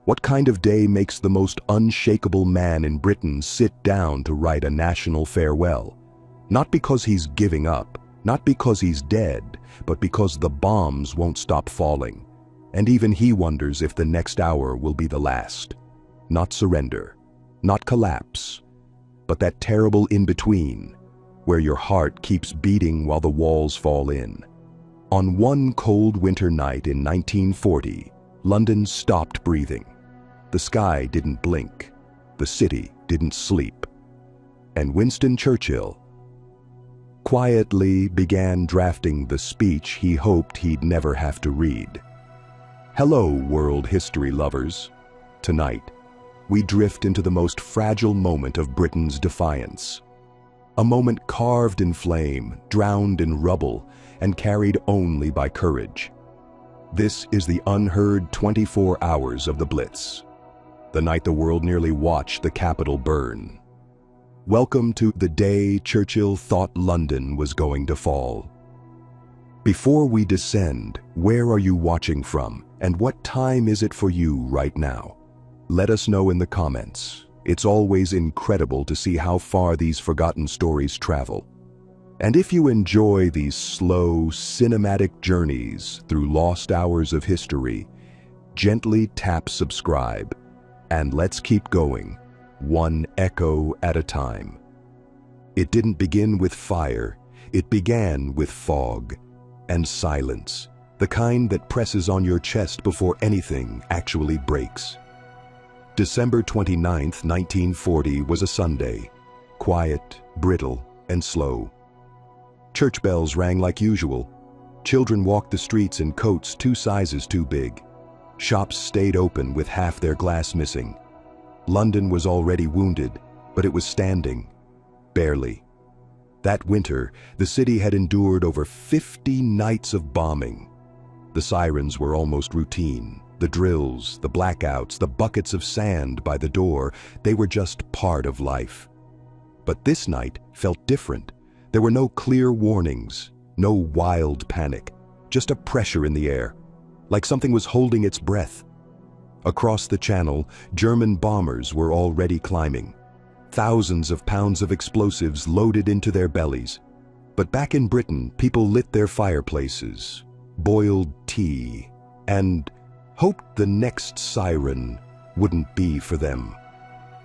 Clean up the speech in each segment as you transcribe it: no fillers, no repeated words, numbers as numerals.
What kind of day makes the most unshakable man in Britain sit down to write a national farewell? Not because he's giving up, not because he's dead, but because the bombs won't stop falling. And even he wonders if the next hour will be the last. Not surrender, not collapse, but that terrible in-between, where your heart keeps beating while the walls fall in. On one cold winter night in 1940, London stopped breathing. The sky didn't blink. The city didn't sleep. And Winston Churchill quietly began drafting the speech he hoped he'd never have to read. Hello, world history lovers. Tonight, we drift into the most fragile moment of Britain's defiance. A moment carved in flame, drowned in rubble, and carried only by courage. This is the unheard 24 hours of the Blitz, the night the world nearly watched the capital burn. Welcome to the day Churchill thought London was going to fall. Before we descend, where are you watching from, and what time is it for you right now? Let us know in the comments. It's always incredible to see how far these forgotten stories travel. And if you enjoy these slow, cinematic journeys through lost hours of history, gently tap subscribe, and let's keep going, one echo at a time. It didn't begin with fire, it began with fog and silence, the kind that presses on your chest before anything actually breaks. December 29th, 1940 was a Sunday, quiet, brittle, and slow. Church bells rang like usual. Children walked the streets in coats 2 sizes too big. Shops stayed open with half their glass missing. London was already wounded, but it was standing, barely. That winter, the city had endured over 50 nights of bombing. The sirens were almost routine. The drills, the blackouts, the buckets of sand by the door, they were just part of life. But this night felt different. There were no clear warnings, no wild panic, just a pressure in the air, like something was holding its breath. Across the channel, German bombers were already climbing. Thousands of pounds of explosives loaded into their bellies. But back in Britain, people lit their fireplaces, boiled tea, and hoped the next siren wouldn't be for them.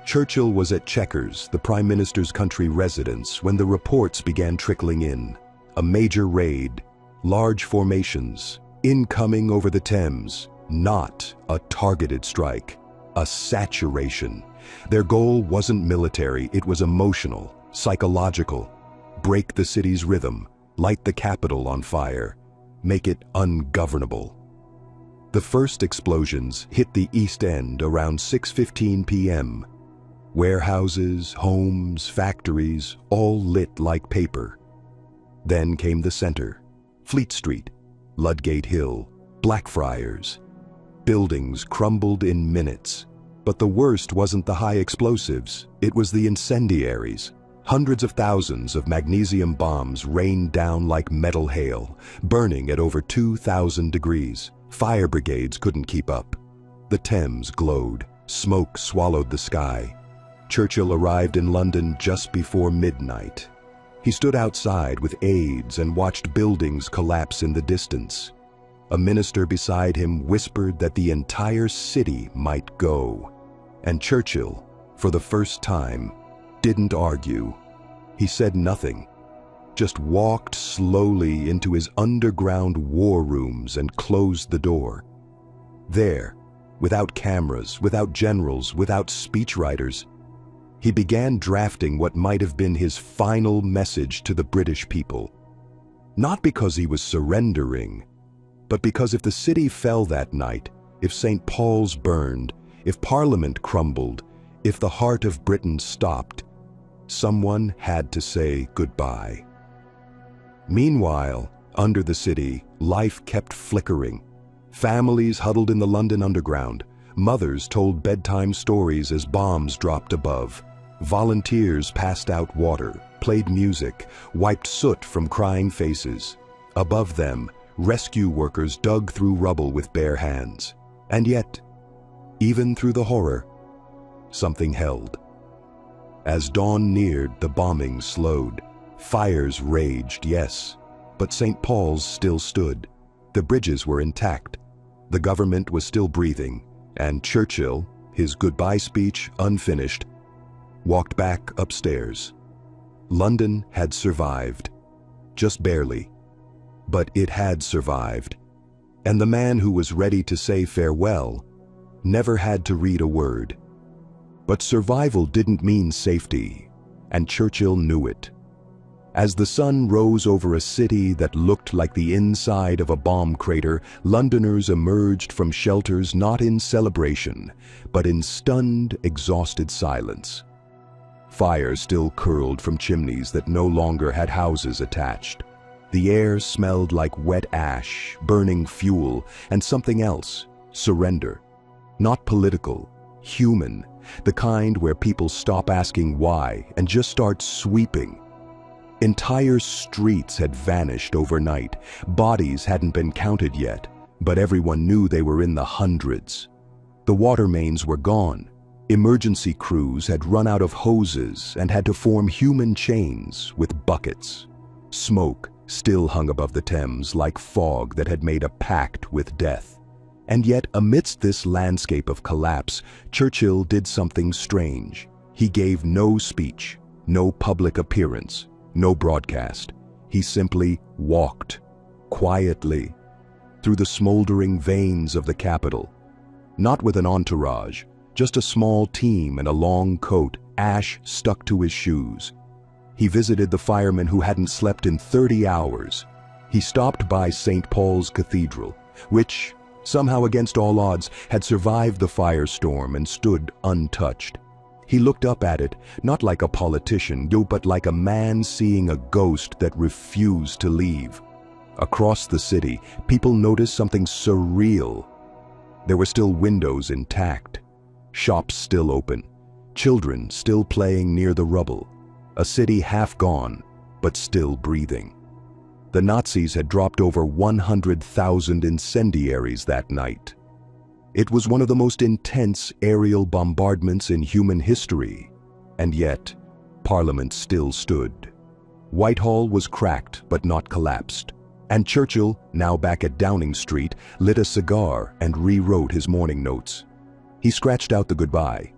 Churchill was at Chequers, the Prime Minister's country residence, when the reports began trickling in. A major raid, large formations, incoming over the Thames. Not a targeted strike, a saturation. Their goal wasn't military, it was emotional, psychological. Break the city's rhythm, light the capital on fire, make it ungovernable. The first explosions hit the East End around 6:15 p.m. Warehouses, homes, factories, all lit like paper. Then came the center, Fleet Street, Ludgate Hill, Blackfriars. Buildings crumbled in minutes. But the worst wasn't the high explosives, it was the incendiaries. Hundreds of thousands of magnesium bombs rained down like metal hail, burning at over 2,000 degrees. Fire brigades couldn't keep up. The Thames glowed, smoke swallowed the sky. Churchill arrived in London just before midnight. He stood outside with aides and watched buildings collapse in the distance. A minister beside him whispered that the entire city might go. And Churchill, for the first time, didn't argue. He said nothing, just walked slowly into his underground war rooms and closed the door. There, without cameras, without generals, without speechwriters, he began drafting what might have been his final message to the British people. Not because he was surrendering, but because if the city fell that night, if St. Paul's burned, if Parliament crumbled, if the heart of Britain stopped, someone had to say goodbye. Meanwhile, under the city, life kept flickering. Families huddled in the London Underground. Mothers told bedtime stories as bombs dropped above. Volunteers passed out water, played music, wiped soot from crying faces. Above them, rescue workers dug through rubble with bare hands. And yet, Even through the horror, something held. As dawn neared, the bombing slowed. Fires raged, yes, but St. Paul's still stood. The bridges were intact. The government was still breathing, and Churchill, his goodbye speech unfinished, walked back upstairs. London had survived. Just barely. But it had survived. And the man who was ready to say farewell never had to read a word. But survival didn't mean safety, and Churchill knew it. As the sun rose over a city that looked like the inside of a bomb crater, Londoners emerged from shelters not in celebration, but in stunned, exhausted silence. Fire still curled from chimneys that no longer had houses attached. The air smelled like wet ash, burning fuel, and something else, surrender. Not political, human, the kind where people stop asking why and just start sweeping. Entire streets had vanished overnight. Bodies hadn't been counted yet, but everyone knew they were in the hundreds. The water mains were gone. Emergency crews had run out of hoses and had to form human chains with buckets. Smoke still hung above the Thames like fog that had made a pact with death. And yet, amidst this landscape of collapse, Churchill did something strange. He gave no speech, no public appearance, no broadcast. He simply walked, quietly, through the smoldering veins of the capital. Not with an entourage, just a small team in a long coat, ash stuck to his shoes. He visited the firemen who hadn't slept in 30 hours. He stopped by St. Paul's Cathedral, which, somehow against all odds, had survived the firestorm and stood untouched. He looked up at it, not like a politician, but like a man seeing a ghost that refused to leave. Across the city, people noticed something surreal. There were still windows intact, shops still open, children still playing near the rubble, a city half gone, but still breathing. The Nazis had dropped over 100,000 incendiaries that night. It was one of the most intense aerial bombardments in human history, and yet, Parliament still stood. Whitehall was cracked but not collapsed, and Churchill, now back at Downing Street, lit a cigar and rewrote his morning notes. He scratched out the goodbye.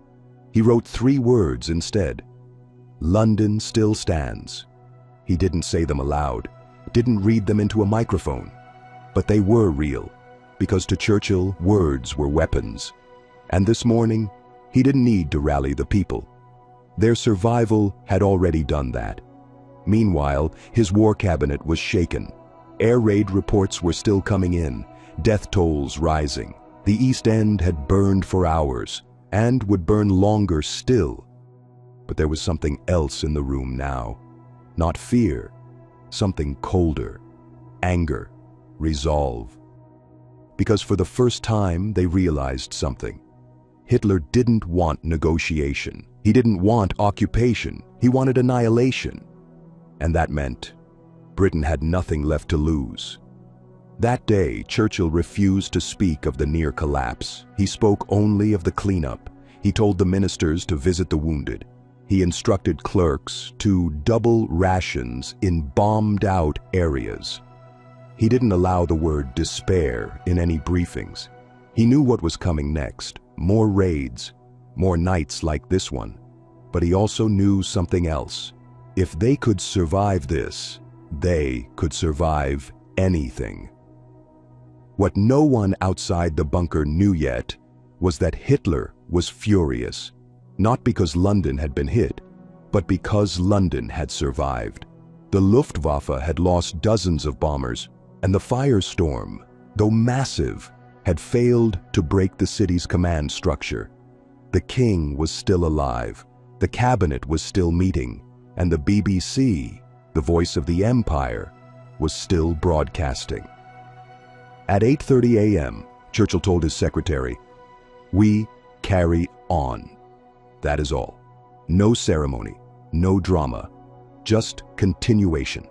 He wrote 3 words instead. London still stands. He didn't say them aloud, didn't read them into a microphone, but they were real. Because to Churchill, words were weapons. And this morning, he didn't need to rally the people. Their survival had already done that. Meanwhile, his war cabinet was shaken. Air raid reports were still coming in, death tolls rising. The East End had burned for hours, and would burn longer still. But there was something else in the room now. Not fear, something colder. Anger, resolve. Because for the first time, they realized something. Hitler didn't want negotiation. He didn't want occupation. He wanted annihilation. And that meant Britain had nothing left to lose. That day, Churchill refused to speak of the near collapse. He spoke only of the cleanup. He told the ministers to visit the wounded. He instructed clerks to double rations in bombed-out areas. He didn't allow the word despair in any briefings. He knew what was coming next, more raids, more nights like this one. But he also knew something else. If they could survive this, they could survive anything. What no one outside the bunker knew yet was that Hitler was furious, not because London had been hit, but because London had survived. The Luftwaffe had lost dozens of bombers, and the firestorm, though massive, had failed to break the city's command structure. The king was still alive, the cabinet was still meeting, and the BBC, the voice of the empire, was still broadcasting. At 8:30 a.m., Churchill told his secretary, "We carry on. That is all. No ceremony, no drama, just continuation."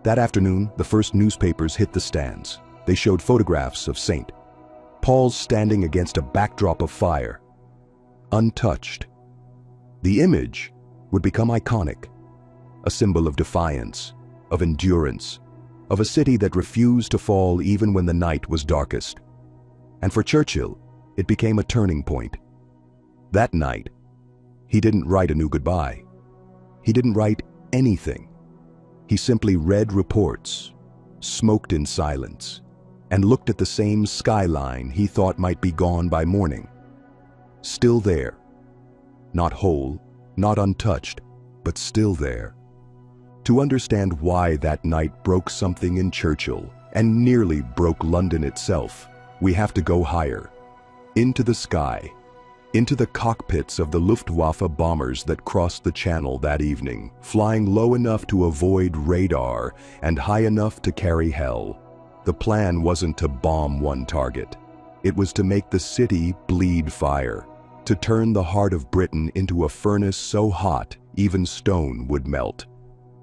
That afternoon, the first newspapers hit the stands. They showed photographs of St. Paul's standing against a backdrop of fire, untouched. The image would become iconic, a symbol of defiance, of endurance, of a city that refused to fall even when the night was darkest. And for Churchill, it became a turning point. That night, he didn't write a new goodbye. He didn't write anything. He simply read reports, smoked in silence, and looked at the same skyline he thought might be gone by morning. Still there. Not whole, not untouched, but still there. To understand why that night broke something in Churchill and nearly broke London itself, we have to go higher. Into the sky. Into the cockpits of the Luftwaffe bombers that crossed the Channel that evening, flying low enough to avoid radar and high enough to carry hell. The plan wasn't to bomb one target. It was to make the city bleed fire, to turn the heart of Britain into a furnace so hot even stone would melt.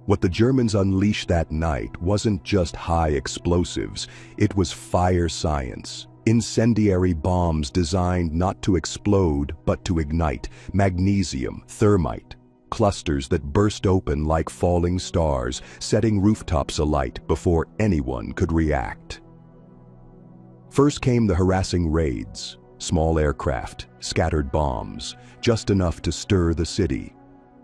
What the Germans unleashed that night wasn't just high explosives, it was fire science. Incendiary bombs designed not to explode but to ignite, magnesium, thermite, clusters that burst open like falling stars, setting rooftops alight before anyone could react. First came the harassing raids, small aircraft, scattered bombs, just enough to stir the city.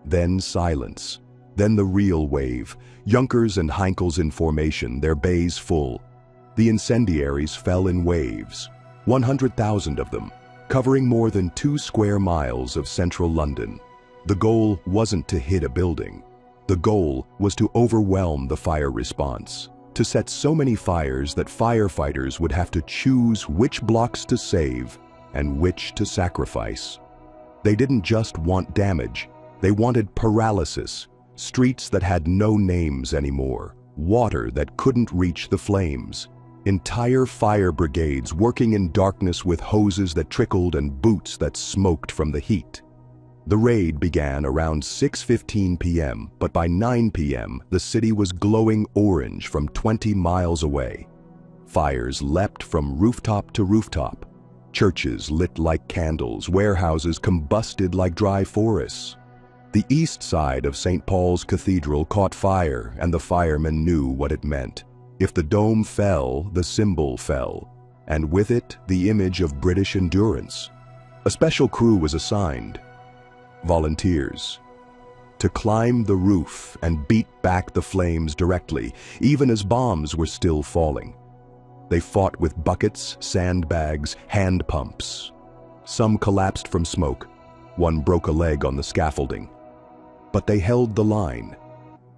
Then silence. Then the real wave, Junkers and Heinkels in formation, their bays full. The incendiaries fell in waves, 100,000 of them, covering more than 2 square miles of central London. The goal wasn't to hit a building. The goal was to overwhelm the fire response, to set so many fires that firefighters would have to choose which blocks to save and which to sacrifice. They didn't just want damage, they wanted paralysis, streets that had no names anymore, water that couldn't reach the flames. Entire fire brigades working in darkness with hoses that trickled and boots that smoked from the heat. The raid began around 6:15 p.m., but by 9 p.m. the city was glowing orange from 20 miles away. Fires leapt from rooftop to rooftop. Churches lit like candles, warehouses combusted like dry forests. The east side of St. Paul's Cathedral caught fire, and the firemen knew what it meant. If the dome fell, the symbol fell, and with it, the image of British endurance. A special crew was assigned, volunteers, to climb the roof and beat back the flames directly, even as bombs were still falling. They fought with buckets, sandbags, hand pumps. Some collapsed from smoke. One broke a leg on the scaffolding. But they held the line.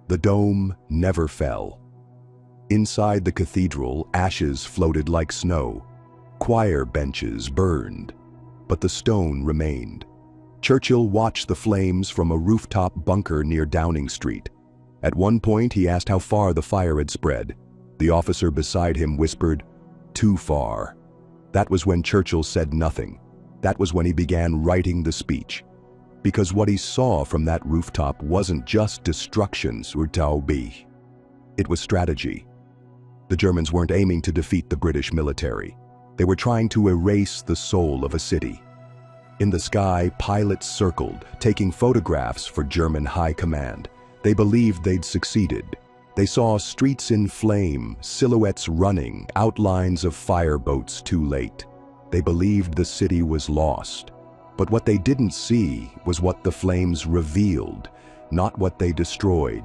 The dome never fell. Inside the cathedral, ashes floated like snow. Choir benches burned, but the stone remained. Churchill watched the flames from a rooftop bunker near Downing Street. At one point, he asked how far the fire had spread. The officer beside him whispered, "Too far." That was when Churchill said nothing. That was when he began writing the speech. Because what he saw from that rooftop wasn't just destruction, Urtaubi. It was strategy. The Germans weren't aiming to defeat the British military. They were trying to erase the soul of a city. In the sky, pilots circled, taking photographs for German high command. They believed they'd succeeded. They saw streets in flame, silhouettes running, outlines of fireboats too late. They believed the city was lost. But what they didn't see was what the flames revealed, not what they destroyed.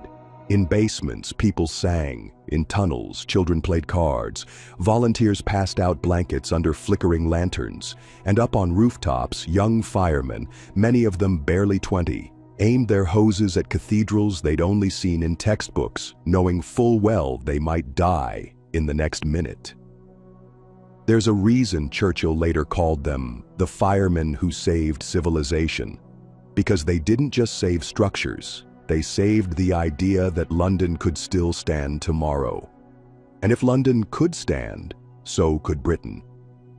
In basements, people sang. In tunnels, children played cards. Volunteers passed out blankets under flickering lanterns. And up on rooftops, young firemen, many of them barely 20, aimed their hoses at cathedrals they'd only seen in textbooks, knowing full well they might die in the next minute. There's a reason Churchill later called them the firemen who saved civilization. Because they didn't just save structures. They saved the idea that London could still stand tomorrow. And if London could stand, so could Britain.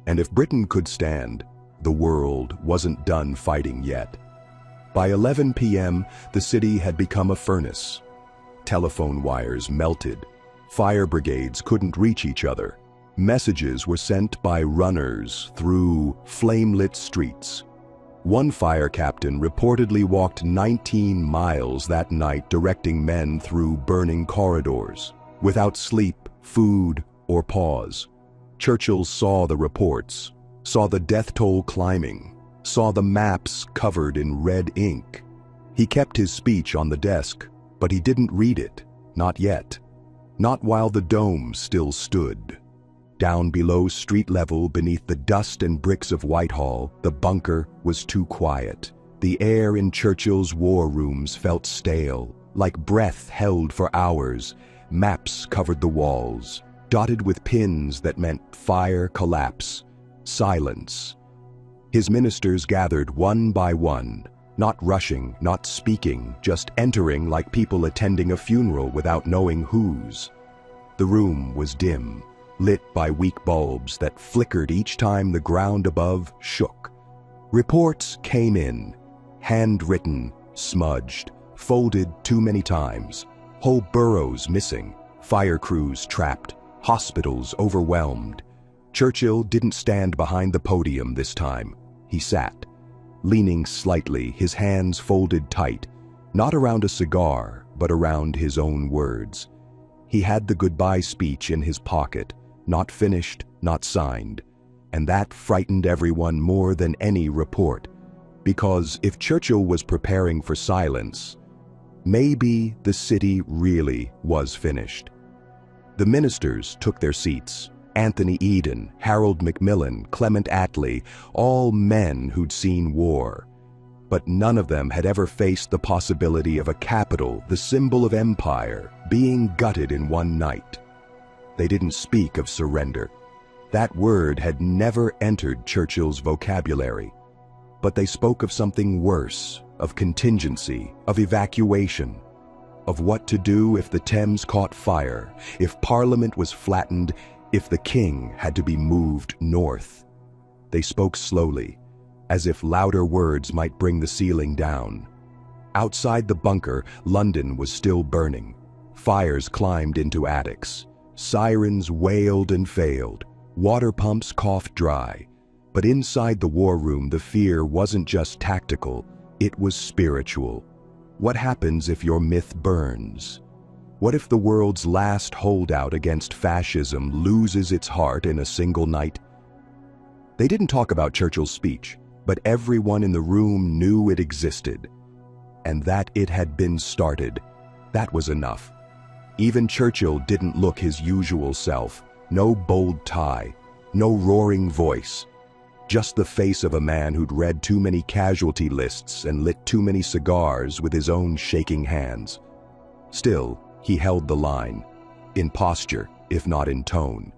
And if Britain could stand, the world wasn't done fighting yet. By 11 p.m., the city had become a furnace. Telephone wires melted. Fire brigades couldn't reach each other. Messages were sent by runners through flame-lit streets. One fire captain reportedly walked 19 miles that night directing men through burning corridors, without sleep, food, or pause. Churchill saw the reports, saw the death toll climbing, saw the maps covered in red ink. He kept his speech on the desk, but he didn't read it, not yet. Not while the dome still stood. Down below street level, beneath the dust and bricks of Whitehall, the bunker was too quiet. The air in Churchill's war rooms felt stale, like breath held for hours. Maps covered the walls, dotted with pins that meant fire, collapse, silence. His ministers gathered one by one, not rushing, not speaking, just entering like people attending a funeral without knowing whose. The room was dim, lit by weak bulbs that flickered each time the ground above shook. Reports came in, handwritten, smudged, folded too many times, whole boroughs missing, fire crews trapped, hospitals overwhelmed. Churchill didn't stand behind the podium this time. He sat, leaning slightly, his hands folded tight, not around a cigar, but around his own words. He had the goodbye speech in his pocket, not finished, not signed, and that frightened everyone more than any report, because if Churchill was preparing for silence, maybe the city really was finished. The ministers took their seats. Anthony Eden, Harold Macmillan, Clement Attlee, all men who'd seen war. But none of them had ever faced the possibility of a capital, the symbol of empire, being gutted in one night. They didn't speak of surrender. That word had never entered Churchill's vocabulary. But they spoke of something worse, of contingency, of evacuation, of what to do if the Thames caught fire, if Parliament was flattened, if the king had to be moved north. They spoke slowly, as if louder words might bring the ceiling down. Outside the bunker, London was still burning. Fires climbed into attics. Sirens wailed and failed. Water pumps coughed dry. But inside the war room, the fear wasn't just tactical, it was spiritual. What happens if your myth burns? What if the world's last holdout against fascism loses its heart in a single night? They didn't talk about Churchill's speech, but everyone in the room knew it existed. And that it had been started. That was enough. Even Churchill didn't look his usual self. No bold tie, no roaring voice. Just the face of a man who'd read too many casualty lists and lit too many cigars with his own shaking hands. Still, he held the line, in posture, if not in tone.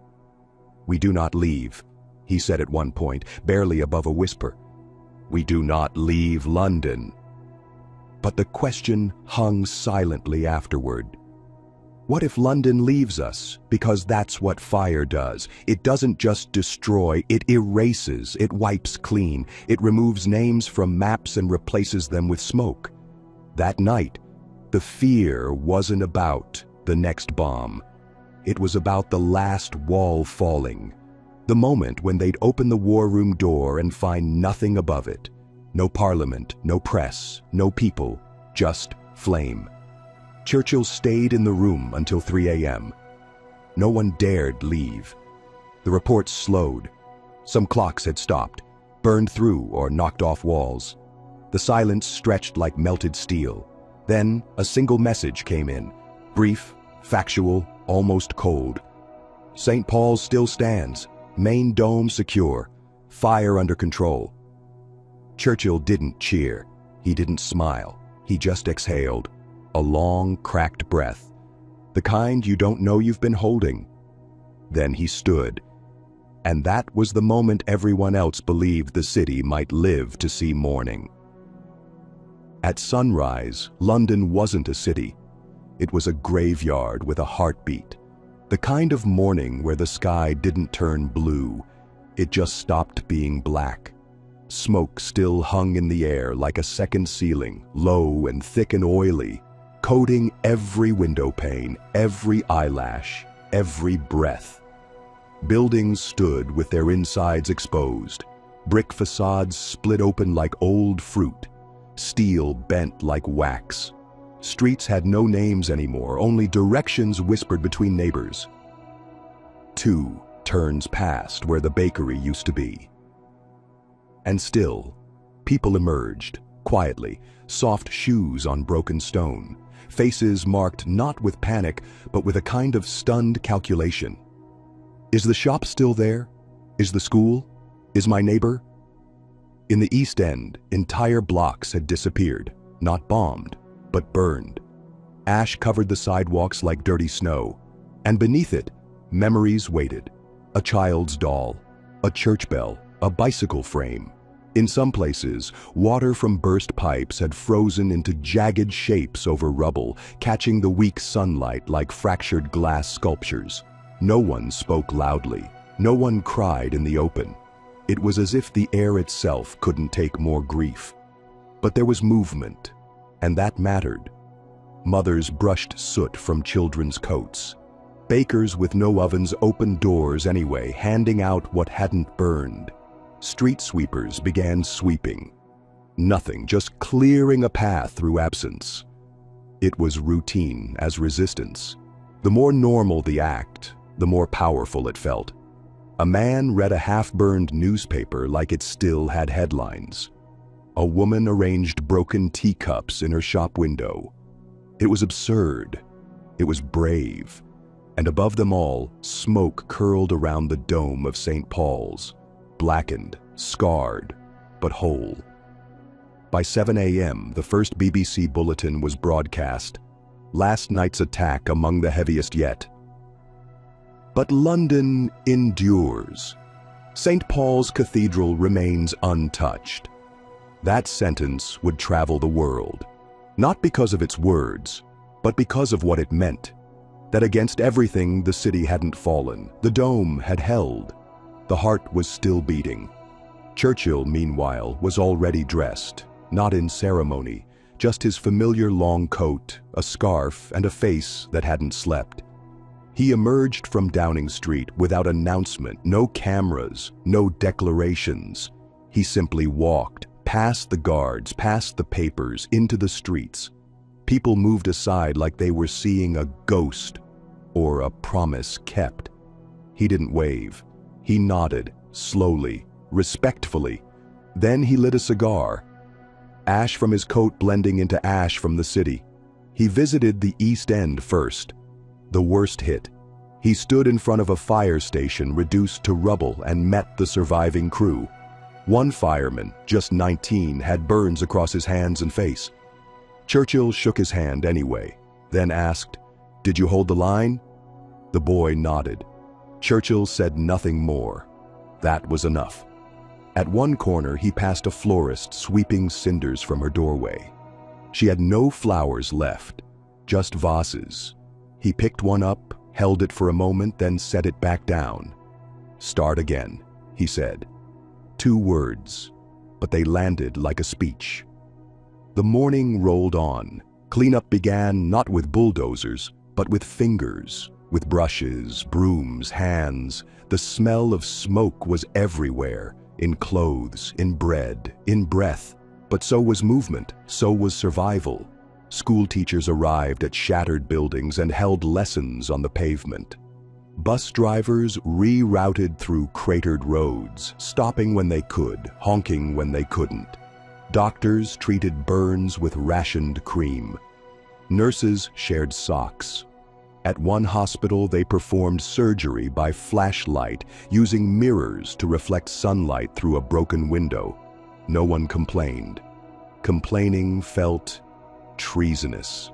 "We do not leave," he said at one point, barely above a whisper. "We do not leave London." But the question hung silently afterward. What if London leaves us? Because that's what fire does. It doesn't just destroy, it erases, it wipes clean. It removes names from maps and replaces them with smoke. That night, the fear wasn't about the next bomb. It was about the last wall falling. The moment when they'd open the war room door and find nothing above it. No parliament, no press, no people, just flame. Churchill stayed in the room until 3 a.m. No one dared leave. The reports slowed. Some clocks had stopped, burned through or knocked off walls. The silence stretched like melted steel. Then a single message came in, brief, factual, almost cold. "St. Paul's still stands. Main dome secure. Fire under control." Churchill didn't cheer. He didn't smile. He just exhaled. A long, cracked breath. The kind you don't know you've been holding. Then he stood. And that was the moment everyone else believed the city might live to see morning. At sunrise, London wasn't a city. It was a graveyard with a heartbeat. The kind of morning where the sky didn't turn blue. It just stopped being black. Smoke still hung in the air like a second ceiling, low and thick and oily, coating every window pane, every eyelash, every breath. Buildings stood with their insides exposed. Brick facades split open like old fruit. Steel bent like wax. Streets had no names anymore, only directions whispered between neighbors. 2 turns past where the bakery used to be. And still, people emerged, quietly, soft shoes on broken stone, faces marked not with panic, but with a kind of stunned calculation. Is the shop still there? Is the school? Is my neighbor? In the East End, entire blocks had disappeared, not bombed, but burned. Ash covered the sidewalks like dirty snow, and beneath it, memories waited. A child's doll, a church bell, a bicycle frame. In some places, water from burst pipes had frozen into jagged shapes over rubble, catching the weak sunlight like fractured glass sculptures. No one spoke loudly. No one cried in the open. It was as if the air itself couldn't take more grief. But there was movement, and that mattered. Mothers brushed soot from children's coats. Bakers with no ovens opened doors anyway, handing out what hadn't burned. Street sweepers began sweeping. Nothing, just clearing a path through absence. It was routine as resistance. The more normal the act, the more powerful it felt. A man read a half-burned newspaper like it still had headlines. A woman arranged broken teacups in her shop window. It was absurd. It was brave. And above them all, smoke curled around the dome of St. Paul's, blackened, scarred, but whole. By 7 a.m., the first BBC bulletin was broadcast. Last night's attack among the heaviest yet. But London endures. St. Paul's Cathedral remains untouched. That sentence would travel the world, not because of its words, but because of what it meant. That against everything, the city hadn't fallen. The dome had held. The heart was still beating. Churchill, meanwhile, was already dressed, not in ceremony, just his familiar long coat, a scarf, and a face that hadn't slept. He emerged from Downing Street without announcement, no cameras, no declarations. He simply walked, past the guards, past the papers, into the streets. People moved aside like they were seeing a ghost or a promise kept. He didn't wave. He nodded, slowly, respectfully. Then he lit a cigar. Ash from his coat blending into ash from the city. He visited the East End first. The worst hit. He stood in front of a fire station reduced to rubble and met the surviving crew. One fireman, just 19, had burns across his hands and face. Churchill shook his hand anyway, then asked, "Did you hold the line?" The boy nodded. Churchill said nothing more. That was enough. At one corner, he passed a florist sweeping cinders from her doorway. She had no flowers left, just vases. He picked one up, held it for a moment, then set it back down. "Start again," he said. 2 words, but they landed like a speech. The morning rolled on. Cleanup began not with bulldozers, but with fingers, with brushes, brooms, hands. The smell of smoke was everywhere, in clothes, in bread, in breath. But so was movement, so was survival. School teachers arrived at shattered buildings and held lessons on the pavement. Bus drivers rerouted through cratered roads, stopping when they could, honking when they couldn't. Doctors treated burns with rationed cream. Nurses shared socks. At one hospital, they performed surgery by flashlight, using mirrors to reflect sunlight through a broken window. No one complained. Complaining felt treasonous.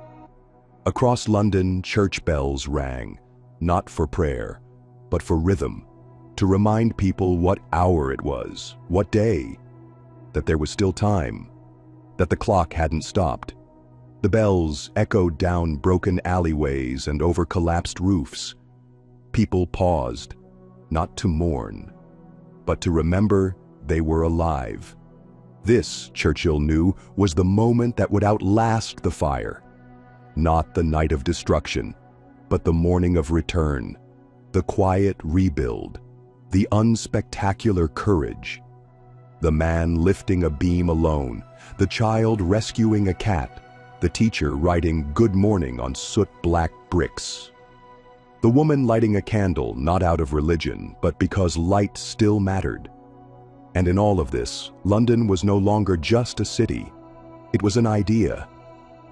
Across London, church bells rang, not for prayer, but for rhythm, to remind people what hour it was, what day, that there was still time, that the clock hadn't stopped. The bells echoed down broken alleyways and over collapsed roofs. People paused, not to mourn, but to remember they were alive. This, Churchill knew, was the moment that would outlast the fire. Not the night of destruction, but the morning of return. The quiet rebuild, the unspectacular courage. The man lifting a beam alone, the child rescuing a cat, the teacher writing "Good morning" on soot-black bricks. The woman lighting a candle not out of religion, but because light still mattered. And in all of this, London was no longer just a city. It was an idea,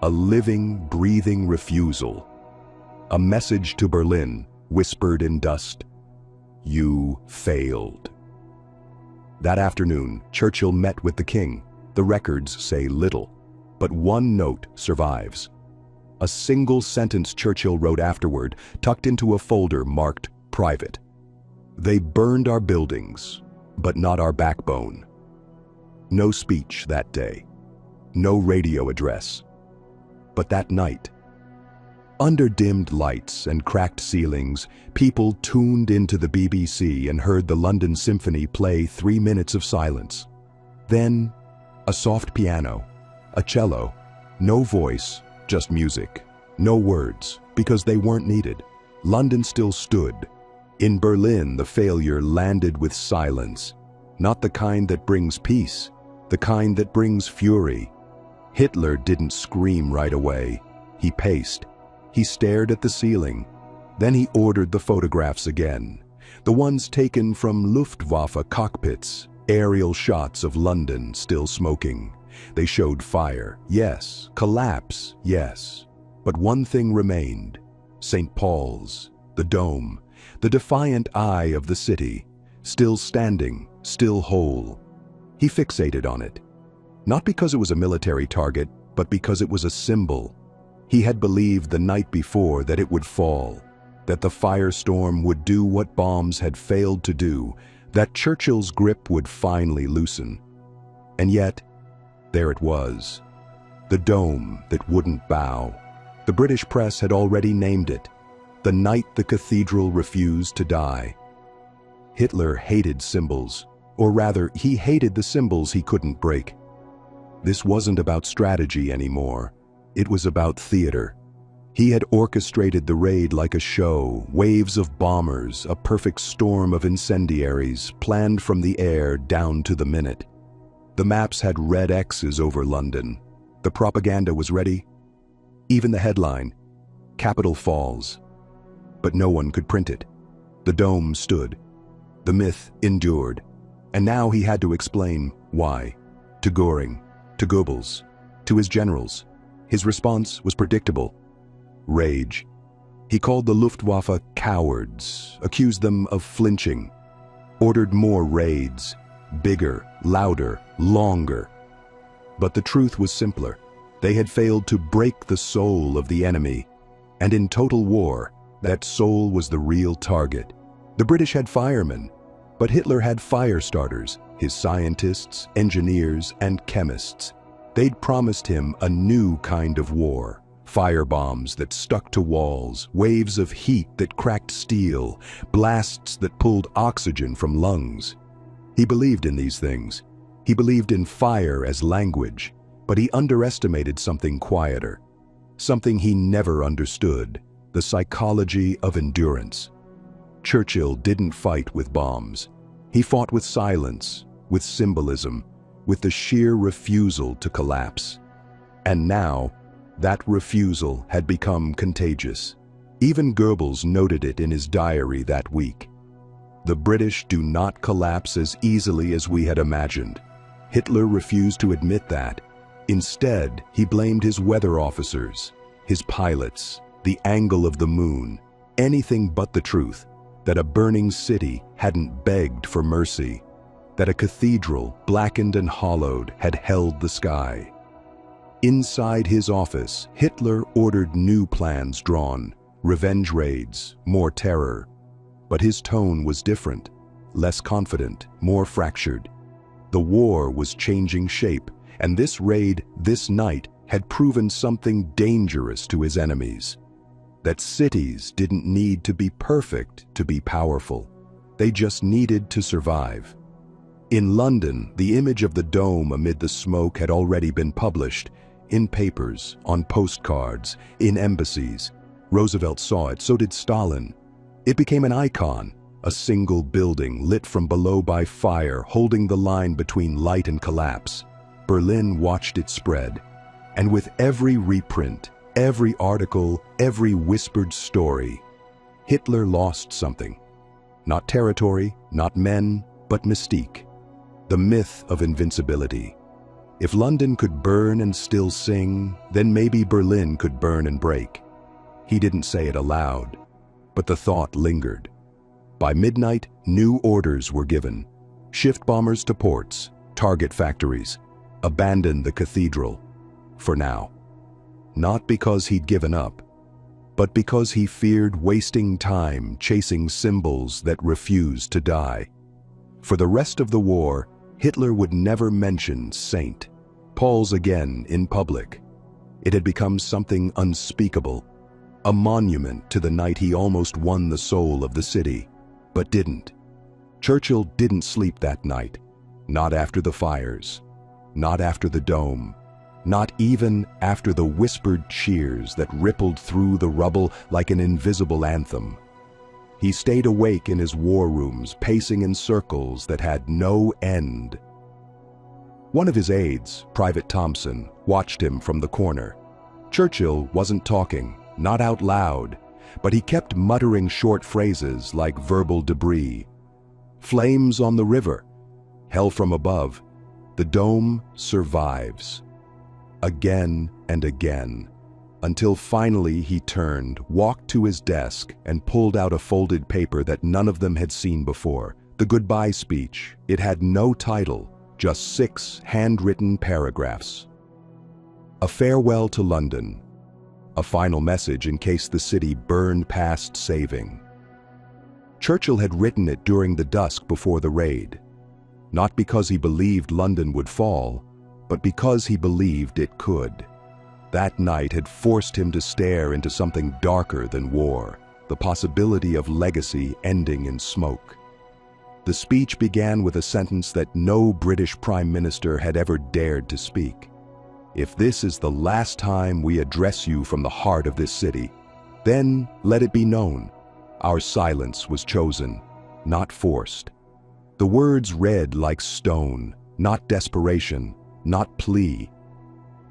a living, breathing refusal. A message to Berlin, whispered in dust: "You failed." That afternoon, Churchill met with the king. The records say little, but one note survives. A single sentence Churchill wrote afterward, tucked into a folder marked "Private." "They burned our buildings, but not our backbone." No speech that day, no radio address. But that night, under dimmed lights and cracked ceilings, people tuned into the BBC and heard the London Symphony play 3 minutes of silence. Then, a soft piano, a cello, no voice, just music, no words, because they weren't needed. London still stood. In Berlin, the failure landed with silence, not the kind that brings peace, the kind that brings fury. Hitler didn't scream right away. He paced. He stared at the ceiling. Then he ordered the photographs again, the ones taken from Luftwaffe cockpits, aerial shots of London still smoking. They showed fire, yes, collapse, yes. But one thing remained: St. Paul's, the dome, the defiant eye of the city, still standing, still whole. He fixated on it, not because it was a military target, but because it was a symbol. He had believed the night before that it would fall, that the firestorm would do what bombs had failed to do, that Churchill's grip would finally loosen. And yet, there it was, the dome that wouldn't bow. The British press had already named it, the night the cathedral refused to die. Hitler hated symbols, or rather, he hated the symbols he couldn't break. This wasn't about strategy anymore. It was about theater. He had orchestrated the raid like a show, waves of bombers, a perfect storm of incendiaries, planned from the air down to the minute. The maps had red X's over London. The propaganda was ready. Even the headline, "Capitol Falls." But no one could print it. The dome stood. The myth endured. And now he had to explain why. To Göring, to Goebbels, to his generals. His response was predictable: rage. He called the Luftwaffe cowards, accused them of flinching, ordered more raids, bigger, louder, longer. But the truth was simpler. They had failed to break the soul of the enemy, and in total war, that soul was the real target. The British had firemen, but Hitler had fire starters, his scientists, engineers, and chemists. They'd promised him a new kind of war. Firebombs that stuck to walls, waves of heat that cracked steel, blasts that pulled oxygen from lungs. He believed in these things. He believed in fire as language, but he underestimated something quieter, something he never understood: the psychology of endurance. Churchill didn't fight with bombs. He fought with silence, with symbolism, with the sheer refusal to collapse. And now, that refusal had become contagious. Even Goebbels noted it in his diary that week. The British do not collapse as easily as we had imagined. Hitler refused to admit that. Instead, he blamed his weather officers, his pilots, the angle of the moon, anything but the truth, that a burning city hadn't begged for mercy, that a cathedral, blackened and hollowed, had held the sky. Inside his office, Hitler ordered new plans drawn, revenge raids, more terror. But his tone was different, less confident, more fractured. The war was changing shape, and this raid, this night, had proven something dangerous to his enemies. That cities didn't need to be perfect to be powerful. They just needed to survive. In London, the image of the dome amid the smoke had already been published, in papers, on postcards, in embassies. Roosevelt saw it, so did Stalin. It became an icon, a single building lit from below by fire, holding the line between light and collapse. Berlin watched it spread, and with every reprint, every article, every whispered story, Hitler lost something. Not territory, not men, but mystique. The myth of invincibility. If London could burn and still sing, then maybe Berlin could burn and break. He didn't say it aloud, but the thought lingered. By midnight, new orders were given. Shift bombers to ports, target factories, abandon the cathedral. For now. Not because he'd given up, but because he feared wasting time chasing symbols that refused to die. For the rest of the war, Hitler would never mention St. Paul's again in public. It had become something unspeakable, a monument to the night he almost won the soul of the city, but didn't. Churchill didn't sleep that night, not after the fires, not after the dome, not even after the whispered cheers that rippled through the rubble like an invisible anthem. He stayed awake in his war rooms, pacing in circles that had no end. One of his aides, Private Thompson, watched him from the corner. Churchill wasn't talking, not out loud, but he kept muttering short phrases like verbal debris. Flames on the river, hell from above, the dome survives. Again and again, until finally he turned, walked to his desk, and pulled out a folded paper that none of them had seen before. The goodbye speech. It had no title, just 6 handwritten paragraphs. A farewell to London. A final message in case the city burned past saving. Churchill had written it during the dusk before the raid. Not because he believed London would fall, but because he believed it could. That night had forced him to stare into something darker than war, the possibility of legacy ending in smoke. The speech began with a sentence that no British Prime Minister had ever dared to speak. If this is the last time we address you from the heart of this city, then let it be known, our silence was chosen, not forced. The words read like stone, not desperation, not plea,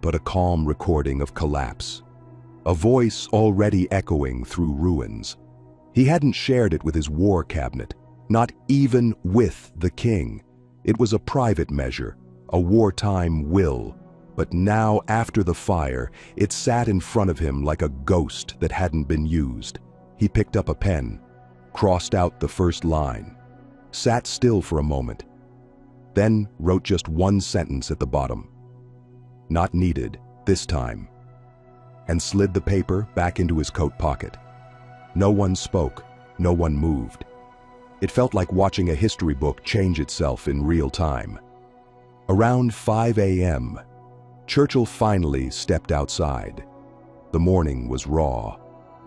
but a calm recording of collapse. A voice already echoing through ruins. He hadn't shared it with his war cabinet, not even with the king. It was a private measure, a wartime will. But now, after the fire, it sat in front of him like a ghost that hadn't been used. He picked up a pen, crossed out the first line, sat still for a moment, then wrote just one sentence at the bottom. Not needed, this time, and slid the paper back into his coat pocket. No one spoke, no one moved. It felt like watching a history book change itself in real time. Around 5 a.m., Churchill finally stepped outside. The morning was raw,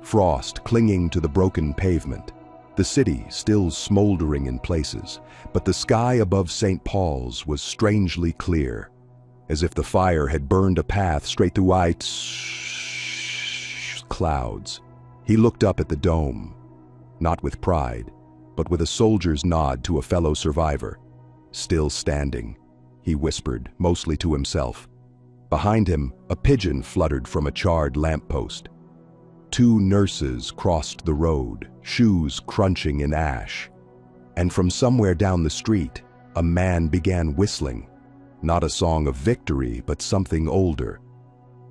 frost clinging to the broken pavement, the city still smoldering in places, but the sky above St. Paul's was strangely clear, as if the fire had burned a path straight through clouds. He looked up at the dome, not with pride, but with a soldier's nod to a fellow survivor. Still standing, he whispered, mostly to himself. Behind him, a pigeon fluttered from a charred lamppost. 2 nurses crossed the road, shoes crunching in ash. And from somewhere down the street, a man began whistling. Not a song of victory, but something older.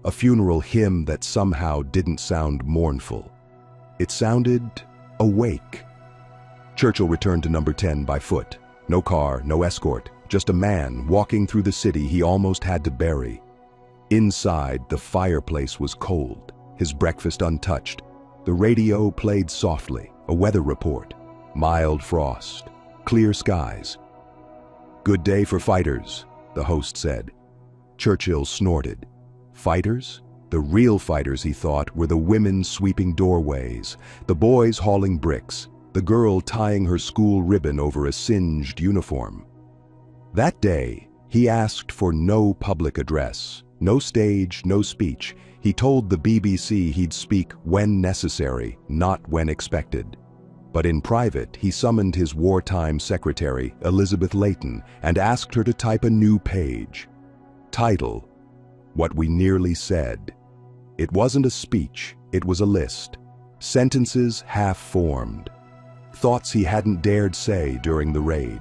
A funeral hymn that somehow didn't sound mournful. It sounded awake. Churchill returned to number 10 by foot. No car, no escort, just a man walking through the city he almost had to bury. Inside, the fireplace was cold, his breakfast untouched. The radio played softly, a weather report. Mild frost, clear skies. "Good day for fighters," the host said. Churchill snorted. Fighters? The real fighters, he thought, were the women sweeping doorways, the boys hauling bricks, the girl tying her school ribbon over a singed uniform. That day, he asked for no public address. No stage, no speech. He told the BBC he'd speak when necessary, not when expected. But in private, he summoned his wartime secretary, Elizabeth Leighton, and asked her to type a new page. Title: What We Nearly Said. It wasn't a speech, it was a list. Sentences half-formed. Thoughts he hadn't dared say during the raid.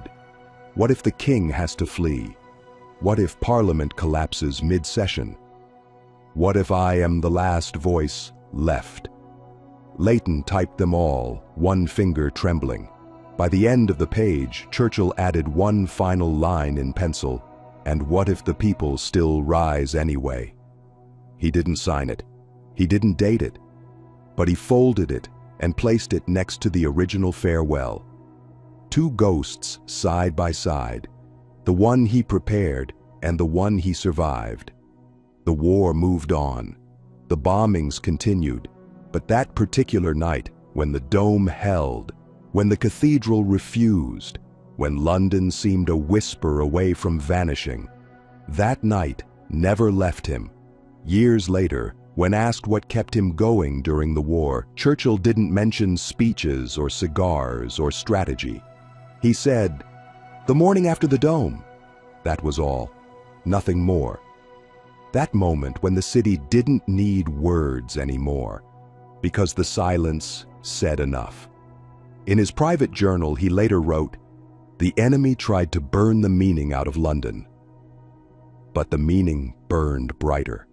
What if the king has to flee? What if Parliament collapses mid-session? What if I am the last voice left? Leighton typed them all, one finger trembling. By the end of the page, Churchill added one final line in pencil, "And what if the people still rise anyway?" He didn't sign it. He didn't date it. But he folded it and placed it next to the original farewell. Two ghosts side by side, the one he prepared and the one he survived. The war moved on. The bombings continued. But that particular night, when the dome held, when the cathedral refused, when London seemed a whisper away from vanishing, that night never left him. Years later, when asked what kept him going during the war, Churchill didn't mention speeches or cigars or strategy. He said, "The morning after the dome." That was all. Nothing more. That moment when the city didn't need words anymore, because the silence said enough. In his private journal, he later wrote, "The enemy tried to burn the meaning out of London, but the meaning burned brighter."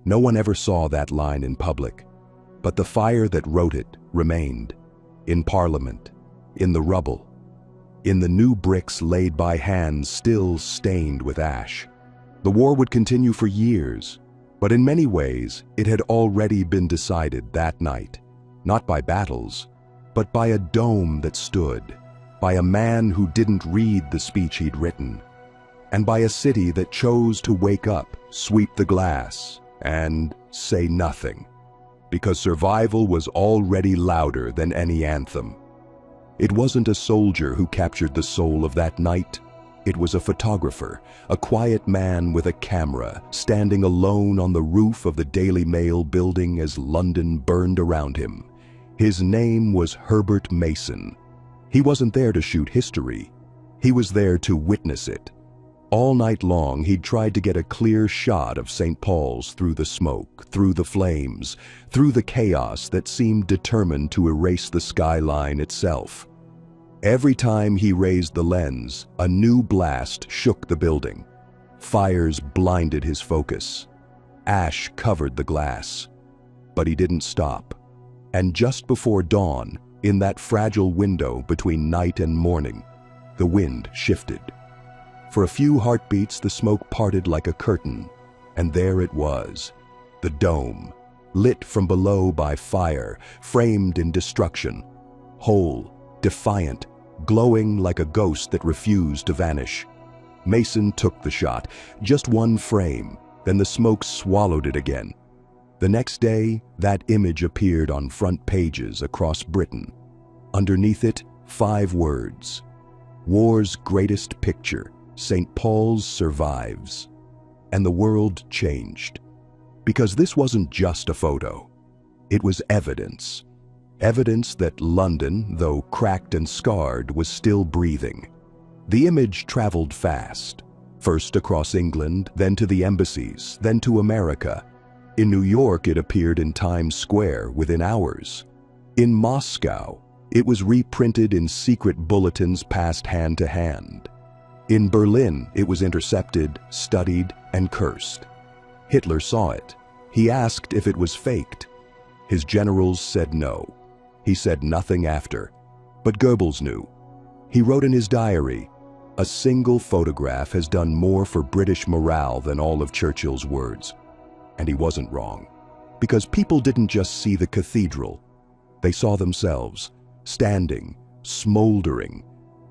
No one ever saw that line in public, but the fire that wrote it remained. In Parliament, in the rubble, in the new bricks laid by hands still stained with ash. The war would continue for years, but in many ways it had already been decided that night, not by battles, but by a dome that stood, by a man who didn't read the speech he'd written, and by a city that chose to wake up, sweep the glass, and say nothing, because survival was already louder than any anthem. It wasn't a soldier who captured the soul of that night. It was a photographer, a quiet man with a camera, standing alone on the roof of the Daily Mail building as London burned around him. His name was Herbert Mason. He wasn't there to shoot history. He was there to witness it. All night long, he'd tried to get a clear shot of St. Paul's through the smoke, through the flames, through the chaos that seemed determined to erase the skyline itself. Every time he raised the lens, a new blast shook the building. Fires blinded his focus. Ash covered the glass. But he didn't stop. And just before dawn, in that fragile window between night and morning, the wind shifted. For a few heartbeats, the smoke parted like a curtain, and there it was, the dome, lit from below by fire, framed in destruction, whole, defiant, glowing like a ghost that refused to vanish. Mason took the shot, just one frame, then the smoke swallowed it again. The next day, that image appeared on front pages across Britain. Underneath it, 5 words: "War's greatest picture, St. Paul's survives." And the world changed. Because this wasn't just a photo. It was evidence. Evidence that London, though cracked and scarred, was still breathing. The image traveled fast, first across England, then to the embassies, then to America. In New York, it appeared in Times Square within hours. In Moscow, it was reprinted in secret bulletins passed hand to hand. In Berlin, it was intercepted, studied, and cursed. Hitler saw it. He asked if it was faked. His generals said no. He said nothing after. But Goebbels knew. He wrote in his diary, "A single photograph has done more for British morale than all of Churchill's words." And he wasn't wrong. Because people didn't just see the cathedral. They saw themselves, standing, smoldering,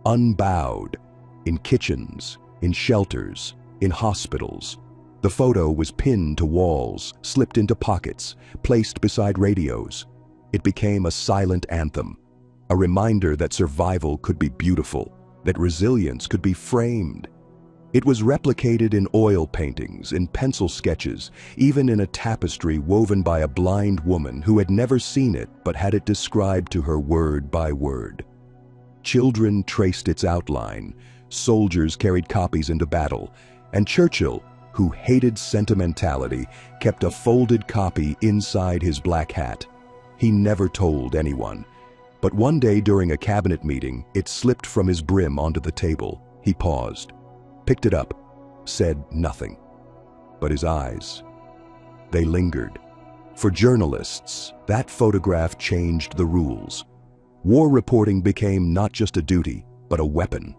unbowed, in kitchens, in shelters, in hospitals. The photo was pinned to walls, slipped into pockets, placed beside radios. It became a silent anthem, a reminder that survival could be beautiful, that resilience could be framed. It was replicated in oil paintings, in pencil sketches, even in a tapestry woven by a blind woman who had never seen it but had it described to her word by word. Children traced its outline, soldiers carried copies into battle, and Churchill, who hated sentimentality, kept a folded copy inside his black hat. He never told anyone. But one day during a cabinet meeting, it slipped from his brim onto the table. He paused, picked it up, said nothing. But his eyes, they lingered. For journalists, that photograph changed the rules. War reporting became not just a duty, but a weapon.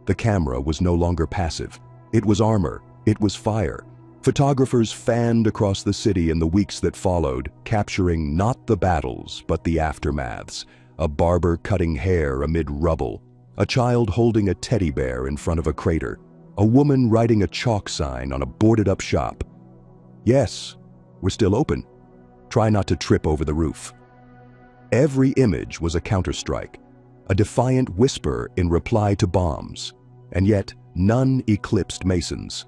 The camera was no longer passive. It was armor. It was fire. Photographers fanned across the city in the weeks that followed, capturing not the battles, but the aftermaths. A barber cutting hair amid rubble. A child holding a teddy bear in front of a crater. A woman writing a chalk sign on a boarded-up shop. Yes, we're still open. Try not to trip over the roof. Every image was a counterstrike, a defiant whisper in reply to bombs. And yet, none eclipsed Mason's.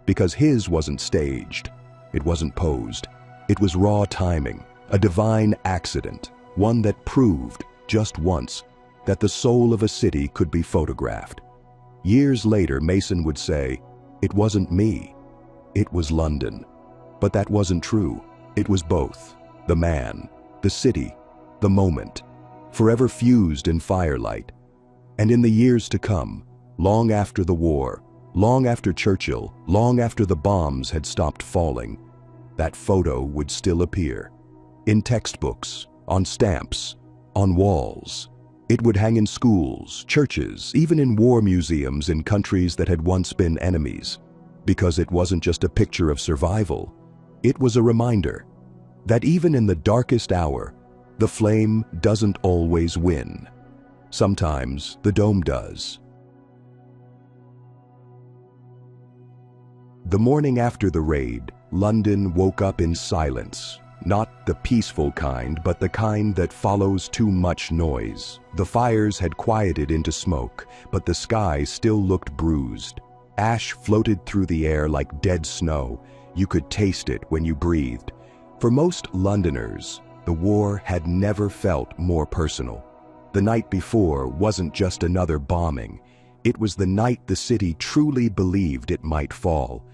Because his wasn't staged. It wasn't posed. It was raw timing, a divine accident, one that proved, just once, that the soul of a city could be photographed. Years later, Mason would say, "It wasn't me. It was London." But that wasn't true. It was both. The man, the city, the moment, forever fused in firelight. And in the years to come, long after the war, long after Churchill, long after the bombs had stopped falling, that photo would still appear. In textbooks, on stamps, on walls. It would hang in schools, churches, even in war museums in countries that had once been enemies. Because it wasn't just a picture of survival. It was a reminder that even in the darkest hour, the flame doesn't always win. Sometimes the dome does. The morning after the raid, London woke up in silence. Not the peaceful kind, but the kind that follows too much noise. The fires had quieted into smoke, but the sky still looked bruised. Ash floated through the air like dead snow. You could taste it when you breathed. For most Londoners, the war had never felt more personal. The night before wasn't just another bombing. It was the night the city truly believed it might fall.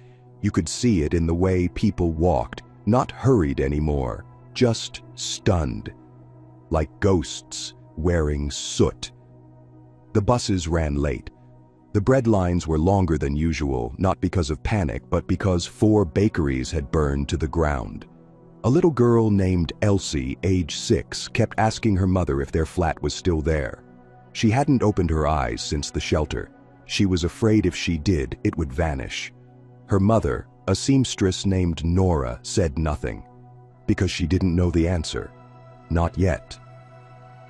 You could see it in the way people walked, not hurried anymore, just stunned, like ghosts wearing soot. The buses ran late. The bread lines were longer than usual, not because of panic, but because 4 bakeries had burned to the ground. A little girl named Elsie, age 6, kept asking her mother if their flat was still there. She hadn't opened her eyes since the shelter. She was afraid if she did, it would vanish. Her mother, a seamstress named Nora, said nothing, because she didn't know the answer. Not yet.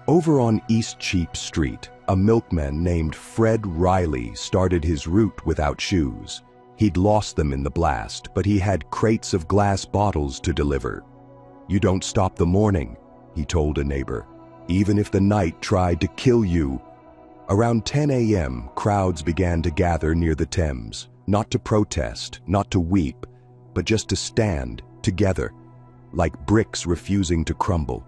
Over on East Cheap Street, a milkman named Fred Riley started his route without shoes. He'd lost them in the blast, but he had crates of glass bottles to deliver. "You don't stop the morning," he told a neighbor, "even if the night tried to kill you." Around 10 a.m., crowds began to gather near the Thames, not to protest, not to weep, but just to stand together, like bricks refusing to crumble.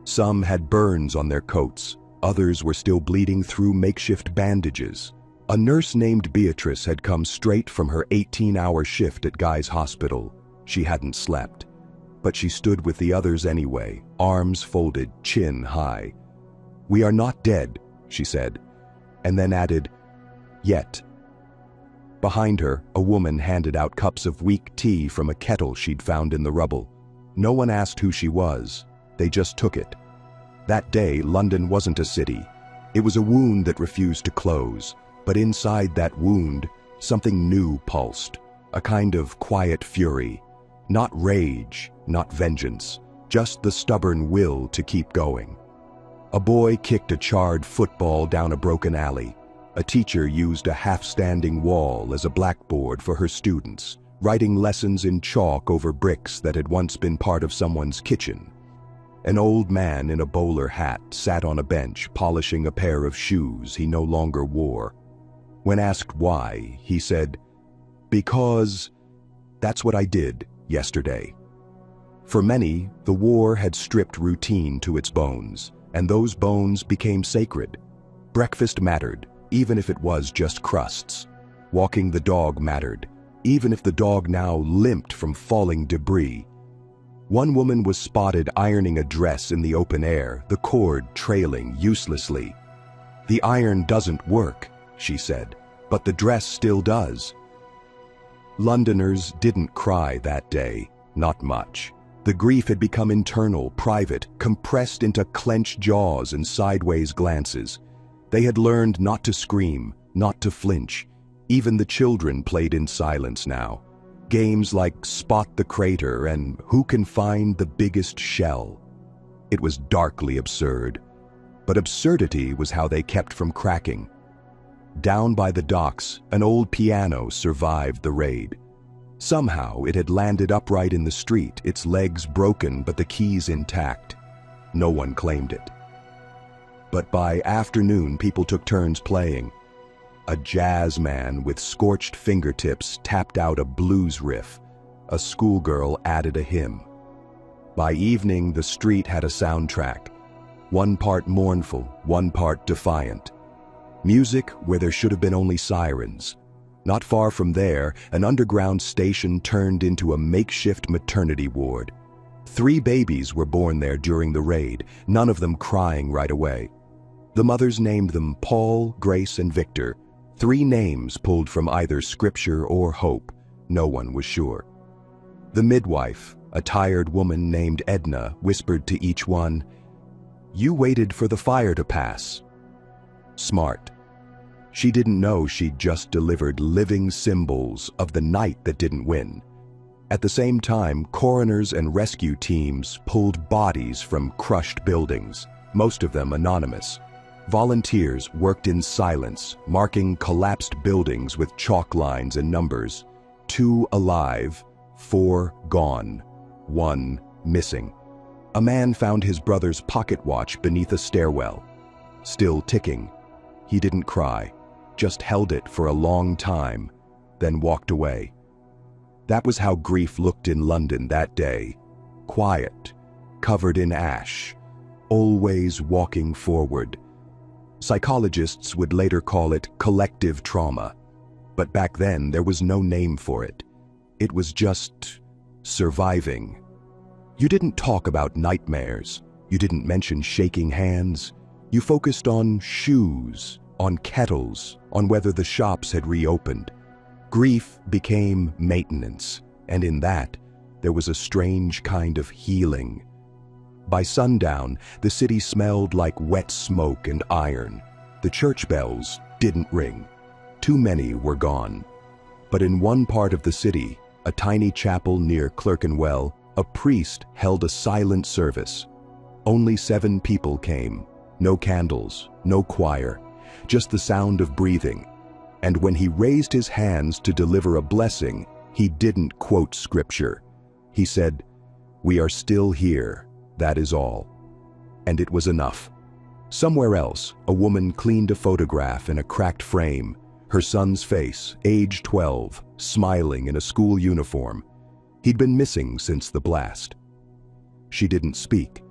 Some had burns on their coats, others were still bleeding through makeshift bandages. A nurse named Beatrice had come straight from her 18-hour shift at Guy's Hospital. She hadn't slept, but she stood with the others anyway, arms folded, chin high. "We are not dead," she said, and then added, "Yet." Behind her, a woman handed out cups of weak tea from a kettle she'd found in the rubble. No one asked who she was. They just took it. That day, London wasn't a city. It was a wound that refused to close. But inside that wound, something new pulsed. A kind of quiet fury. Not rage, not vengeance. Just the stubborn will to keep going. A boy kicked a charred football down a broken alley. A teacher used a half-standing wall as a blackboard for her students, writing lessons in chalk over bricks that had once been part of someone's kitchen. An old man in a bowler hat sat on a bench polishing a pair of shoes he no longer wore. When asked why, he said, Because that's what I did yesterday. For many, the war had stripped routine to its bones, and those bones became sacred. Breakfast mattered, even if it was just crusts. Walking the dog mattered, even if the dog now limped from falling debris. One woman was spotted ironing a dress in the open air, the cord trailing uselessly. "The iron doesn't work," she said, "but the dress still does." Londoners didn't cry that day, not much. The grief had become internal, private, compressed into clenched jaws and sideways glances. They had learned not to scream, not to flinch. Even the children played in silence now. Games like Spot the Crater and Who Can Find the Biggest Shell. It was darkly absurd. But absurdity was how they kept from cracking. Down by the docks, an old piano survived the raid. Somehow it had landed upright in the street, its legs broken but the keys intact. No one claimed it. But by afternoon, people took turns playing. A jazz man with scorched fingertips tapped out a blues riff. A schoolgirl added a hymn. By evening, the street had a soundtrack. One part mournful, one part defiant. Music where there should have been only sirens. Not far from there, an underground station turned into a makeshift maternity ward. 3 babies were born there during the raid, none of them crying right away. The mothers named them Paul, Grace, and Victor. 3 names pulled from either scripture or hope. No one was sure. The midwife, a tired woman named Edna, whispered to each one, "You waited for the fire to pass." Smart. She didn't know she'd just delivered living symbols of the night that didn't win. At the same time, coroners and rescue teams pulled bodies from crushed buildings, most of them anonymous. Volunteers worked in silence, marking collapsed buildings with chalk lines and numbers. 2 alive, 4 gone, 1 missing. A man found his brother's pocket watch beneath a stairwell, still ticking. He didn't cry, just held it for a long time, then walked away. That was how grief looked in London that day. Quiet, covered in ash, always walking forward. Psychologists would later call it collective trauma. But back then, there was no name for it. It was just surviving. You didn't talk about nightmares. You didn't mention shaking hands. You focused on shoes, on kettles, on whether the shops had reopened. Grief became maintenance, and in that, there was a strange kind of healing. By sundown, the city smelled like wet smoke and iron. The church bells didn't ring. Too many were gone. But in one part of the city, a tiny chapel near Clerkenwell, a priest held a silent service. Only 7 people came. No candles, no choir, just the sound of breathing. And when he raised his hands to deliver a blessing, he didn't quote scripture. He said, "We are still here, that is all." And it was enough. Somewhere else, a woman cleaned a photograph in a cracked frame, her son's face, age 12, smiling in a school uniform. He'd been missing since the blast. She didn't speak,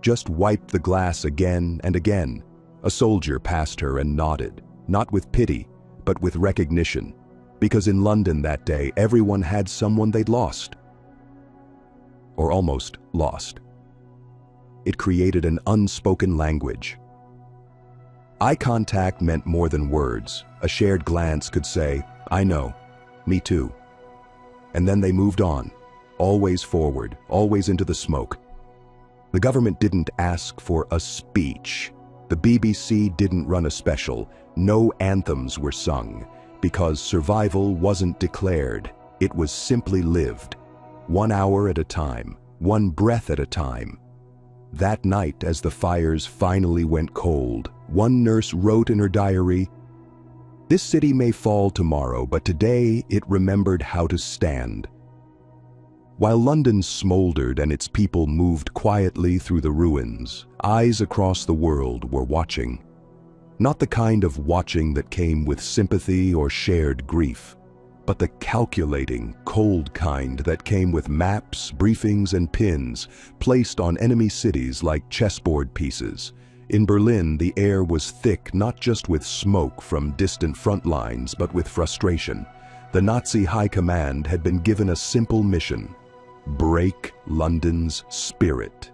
just wiped the glass again and again. A soldier passed her and nodded, not with pity, but with recognition, because in London that day, everyone had someone they'd lost. Or almost lost. It created an unspoken language. Eye contact meant more than words. A shared glance could say, "I know, me too." And then they moved on, always forward, always into the smoke. The government didn't ask for a speech. The BBC didn't run a special. No anthems were sung, because survival wasn't declared. It was simply lived, 1 hour at a time, 1 breath at a time. That night, as the fires finally went cold, one nurse wrote in her diary, "This city may fall tomorrow, but today it remembered how to stand." While London smoldered and its people moved quietly through the ruins, eyes across the world were watching. Not the kind of watching that came with sympathy or shared grief, but the calculating, cold kind that came with maps, briefings, and pins placed on enemy cities like chessboard pieces. In Berlin, the air was thick not just with smoke from distant front lines, but with frustration. The Nazi high command had been given a simple mission: break London's spirit.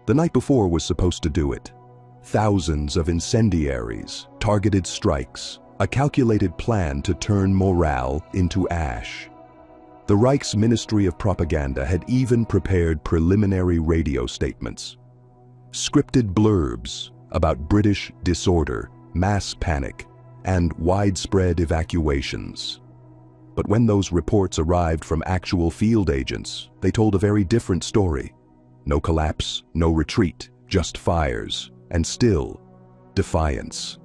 The night before was supposed to do it. Thousands of incendiaries, targeted strikes, a calculated plan to turn morale into ash. The Reich's Ministry of Propaganda had even prepared preliminary radio statements. Scripted blurbs about British disorder, mass panic, and widespread evacuations. But when those reports arrived from actual field agents, they told a very different story. No collapse, no retreat, just fires, and still, defiance.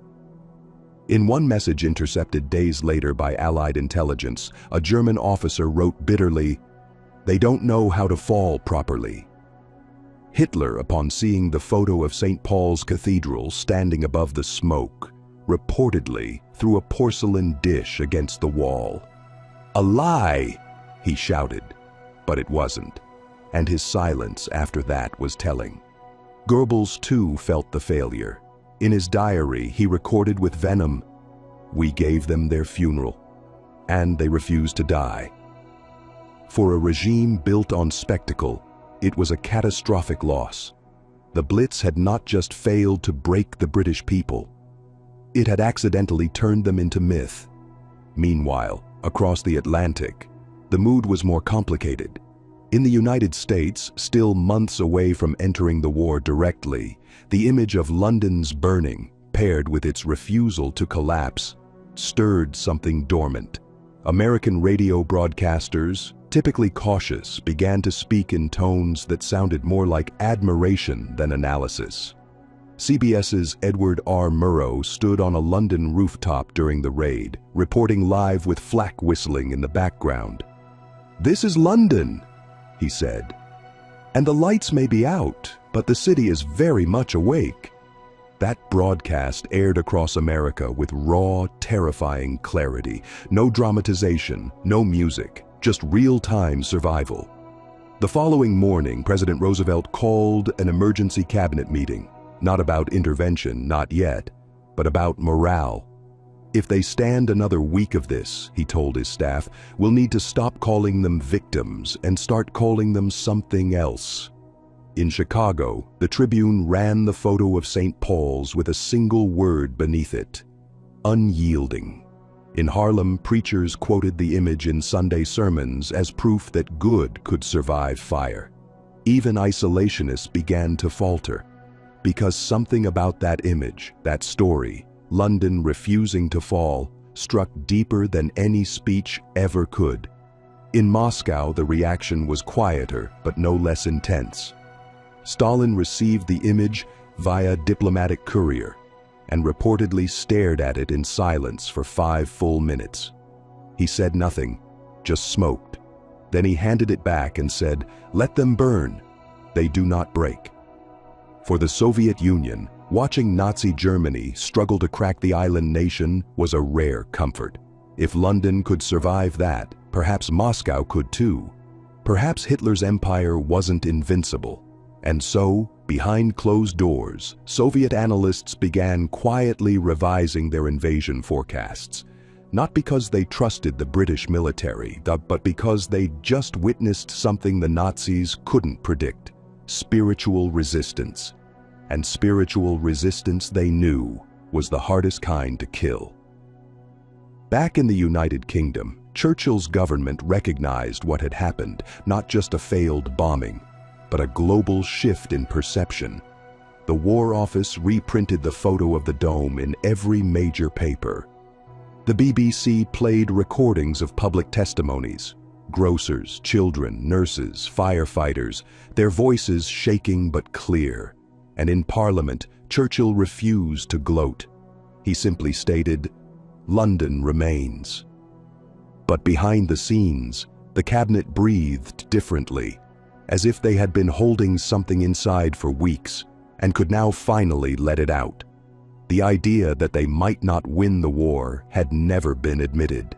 In one message intercepted days later by Allied intelligence, a German officer wrote bitterly, "They don't know how to fall properly." Hitler, upon seeing the photo of St. Paul's Cathedral standing above the smoke, reportedly threw a porcelain dish against the wall. "A lie!" he shouted, but it wasn't, and his silence after that was telling. Goebbels too felt the failure. In his diary, he recorded with venom, "We gave them their funeral, and they refused to die." For a regime built on spectacle, it was a catastrophic loss. The Blitz had not just failed to break the British people, it had accidentally turned them into myth. Meanwhile, across the Atlantic, the mood was more complicated. In the United States, still months away from entering the war directly, the image of London's burning, paired with its refusal to collapse, stirred something dormant. American radio broadcasters, typically cautious, began to speak in tones that sounded more like admiration than analysis. CBS's Edward R. Murrow stood on a London rooftop during the raid, reporting live with flak whistling in the background. "This is London," he said, "and the lights may be out, but the city is very much awake." That broadcast aired across America with raw, terrifying clarity. No dramatization, no music, just real-time survival. The following morning, President Roosevelt called an emergency cabinet meeting, not about intervention, not yet, but about morale. "If they stand another week of this," he told his staff, "we'll need to stop calling them victims and start calling them something else." In Chicago, the Tribune ran the photo of St. Paul's with a single word beneath it: unyielding. In Harlem, preachers quoted the image in Sunday sermons as proof that good could survive fire. Even isolationists began to falter, because something about that image, that story, London refusing to fall, struck deeper than any speech ever could. In Moscow, the reaction was quieter, but no less intense. Stalin received the image via diplomatic courier and reportedly stared at it in silence for 5 full minutes. He said nothing, just smoked. Then he handed it back and said, "Let them burn. They do not break." For the Soviet Union, watching Nazi Germany struggle to crack the island nation was a rare comfort. If London could survive that, perhaps Moscow could too. Perhaps Hitler's empire wasn't invincible. And so, behind closed doors, Soviet analysts began quietly revising their invasion forecasts. Not because they trusted the British military, but because they'd just witnessed something the Nazis couldn't predict: spiritual resistance. And spiritual resistance, they knew, was the hardest kind to kill. Back in the United Kingdom, Churchill's government recognized what had happened, not just a failed bombing, but a global shift in perception. The War Office reprinted the photo of the dome in every major paper. The BBC played recordings of public testimonies: grocers, children, nurses, firefighters, their voices shaking but clear. And in Parliament, Churchill refused to gloat. He simply stated, "London remains." But behind the scenes, the cabinet breathed differently, as if they had been holding something inside for weeks and could now finally let it out. The idea that they might not win the war had never been admitted.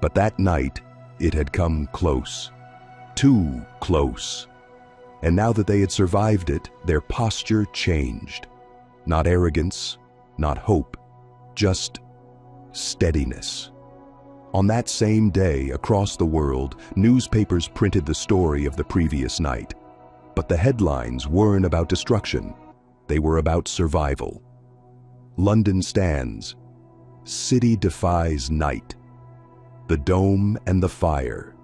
But that night, it had come close. Too close. And now that they had survived it, their posture changed. Not arrogance, not hope, just steadiness. On that same day, across the world, newspapers printed the story of the previous night. But the headlines weren't about destruction. They were about survival. London stands. City defies night. The dome and the fire.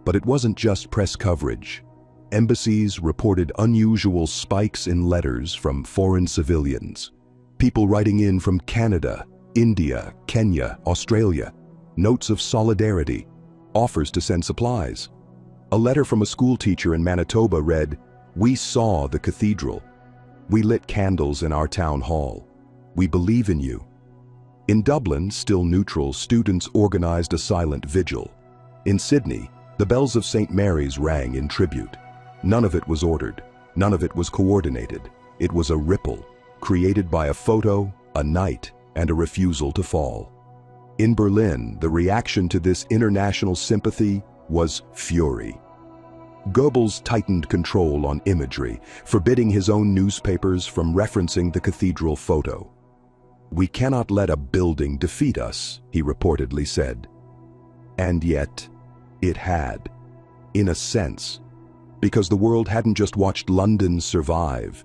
But it wasn't just press coverage. Embassies reported unusual spikes in letters from foreign civilians. People writing in from Canada, India, Kenya, Australia. Notes of solidarity. Offers to send supplies. A letter from a school teacher in Manitoba read, "We saw the cathedral. We lit candles in our town hall. We believe in you." In Dublin, still neutral, students organized a silent vigil. In Sydney, the bells of St. Mary's rang in tribute. None of it was ordered. None of it was coordinated. It was a ripple, created by a photo, a night, and a refusal to fall. In Berlin, the reaction to this international sympathy was fury. Goebbels tightened control on imagery, forbidding his own newspapers from referencing the cathedral photo. "We cannot let a building defeat us," he reportedly said. And yet, it had, in a sense, because the world hadn't just watched London survive.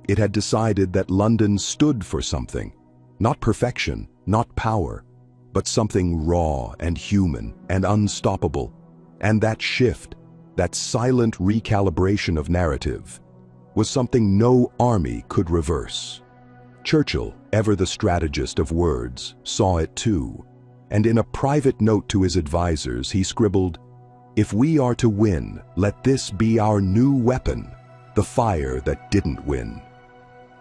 It had decided that London stood for something, not perfection, not power, but something raw and human and unstoppable. And that shift, that silent recalibration of narrative, was something no army could reverse. Churchill, ever the strategist of words, saw it too, and in a private note to his advisors he scribbled, "If we are to win, let this be our new weapon, the fire that didn't win."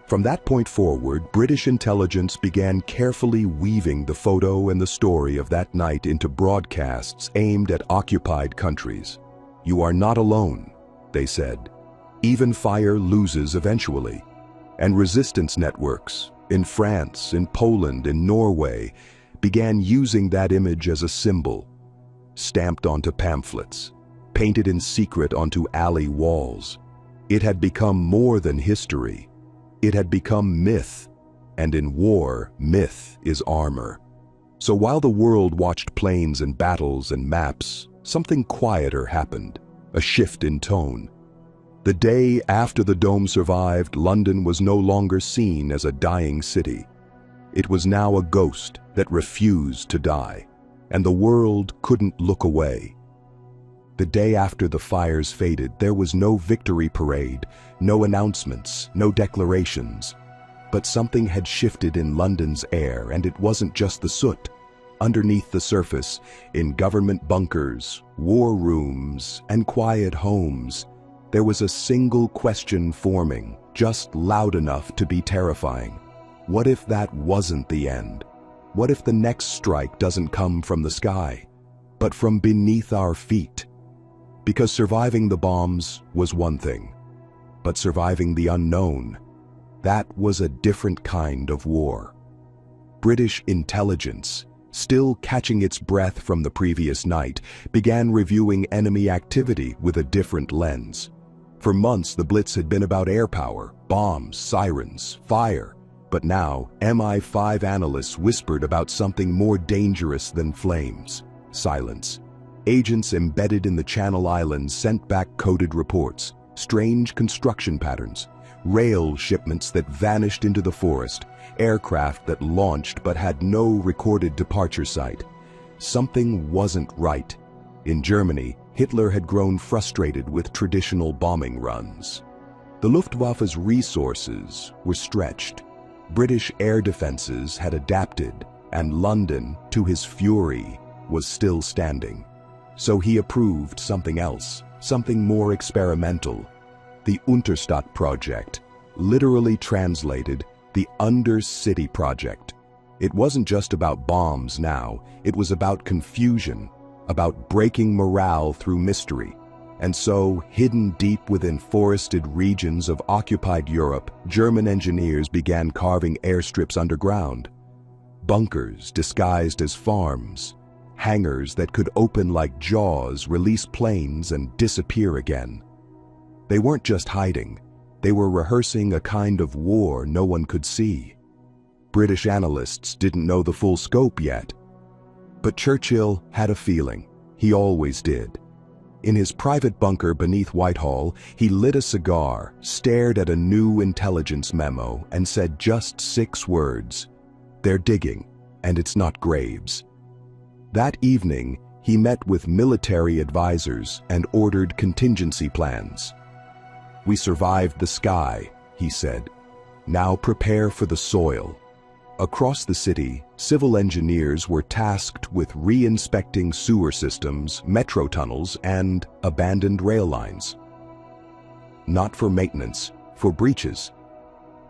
From that point forward, British intelligence began carefully weaving the photo and the story of that night into broadcasts aimed at occupied countries. "You are not alone," they said. "Even fire loses eventually." And resistance networks, in France, in Poland, in Norway, began using that image as a symbol, stamped onto pamphlets, painted in secret onto alley walls. It had become more than history. It had become myth, and in war, myth is armor. So while the world watched planes and battles and maps, something quieter happened, a shift in tone. The day after the dome survived, London was no longer seen as a dying city. It was now a ghost that refused to die, and the world couldn't look away. The day after the fires faded, there was no victory parade, no announcements, no declarations. But something had shifted in London's air, and it wasn't just the soot. Underneath the surface, in government bunkers, war rooms, and quiet homes, there was a single question forming, just loud enough to be terrifying. What if that wasn't the end? What if the next strike doesn't come from the sky, but from beneath our feet? Because surviving the bombs was one thing, but surviving the unknown, that was a different kind of war. British intelligence, still catching its breath from the previous night, began reviewing enemy activity with a different lens. For months, the Blitz had been about air power, bombs, sirens, fire. But now, MI5 analysts whispered about something more dangerous than flames: silence. Agents embedded in the Channel Islands sent back coded reports, strange construction patterns, rail shipments that vanished into the forest, aircraft that launched but had no recorded departure site. Something wasn't right. In Germany, Hitler had grown frustrated with traditional bombing runs. The Luftwaffe's resources were stretched. British air defenses had adapted, and London, to his fury, was still standing. So he approved something else, something more experimental. The Unterstadt Project, literally translated, the Under-City Project. It wasn't just about bombs now, it was about confusion, about breaking morale through mystery. And so, hidden deep within forested regions of occupied Europe, German engineers began carving airstrips underground. Bunkers disguised as farms, hangars that could open like jaws, release planes, and disappear again. They weren't just hiding. They were rehearsing a kind of war no one could see. British analysts didn't know the full scope yet. But Churchill had a feeling. He always did. In his private bunker beneath Whitehall, he lit a cigar, stared at a new intelligence memo, and said just 6 words: "They're digging, and it's not graves." That evening, he met with military advisors and ordered contingency plans. "We survived the sky," he said. "Now prepare for the soil." Across the city, civil engineers were tasked with re-inspecting sewer systems, metro tunnels, and abandoned rail lines. Not for maintenance, for breaches.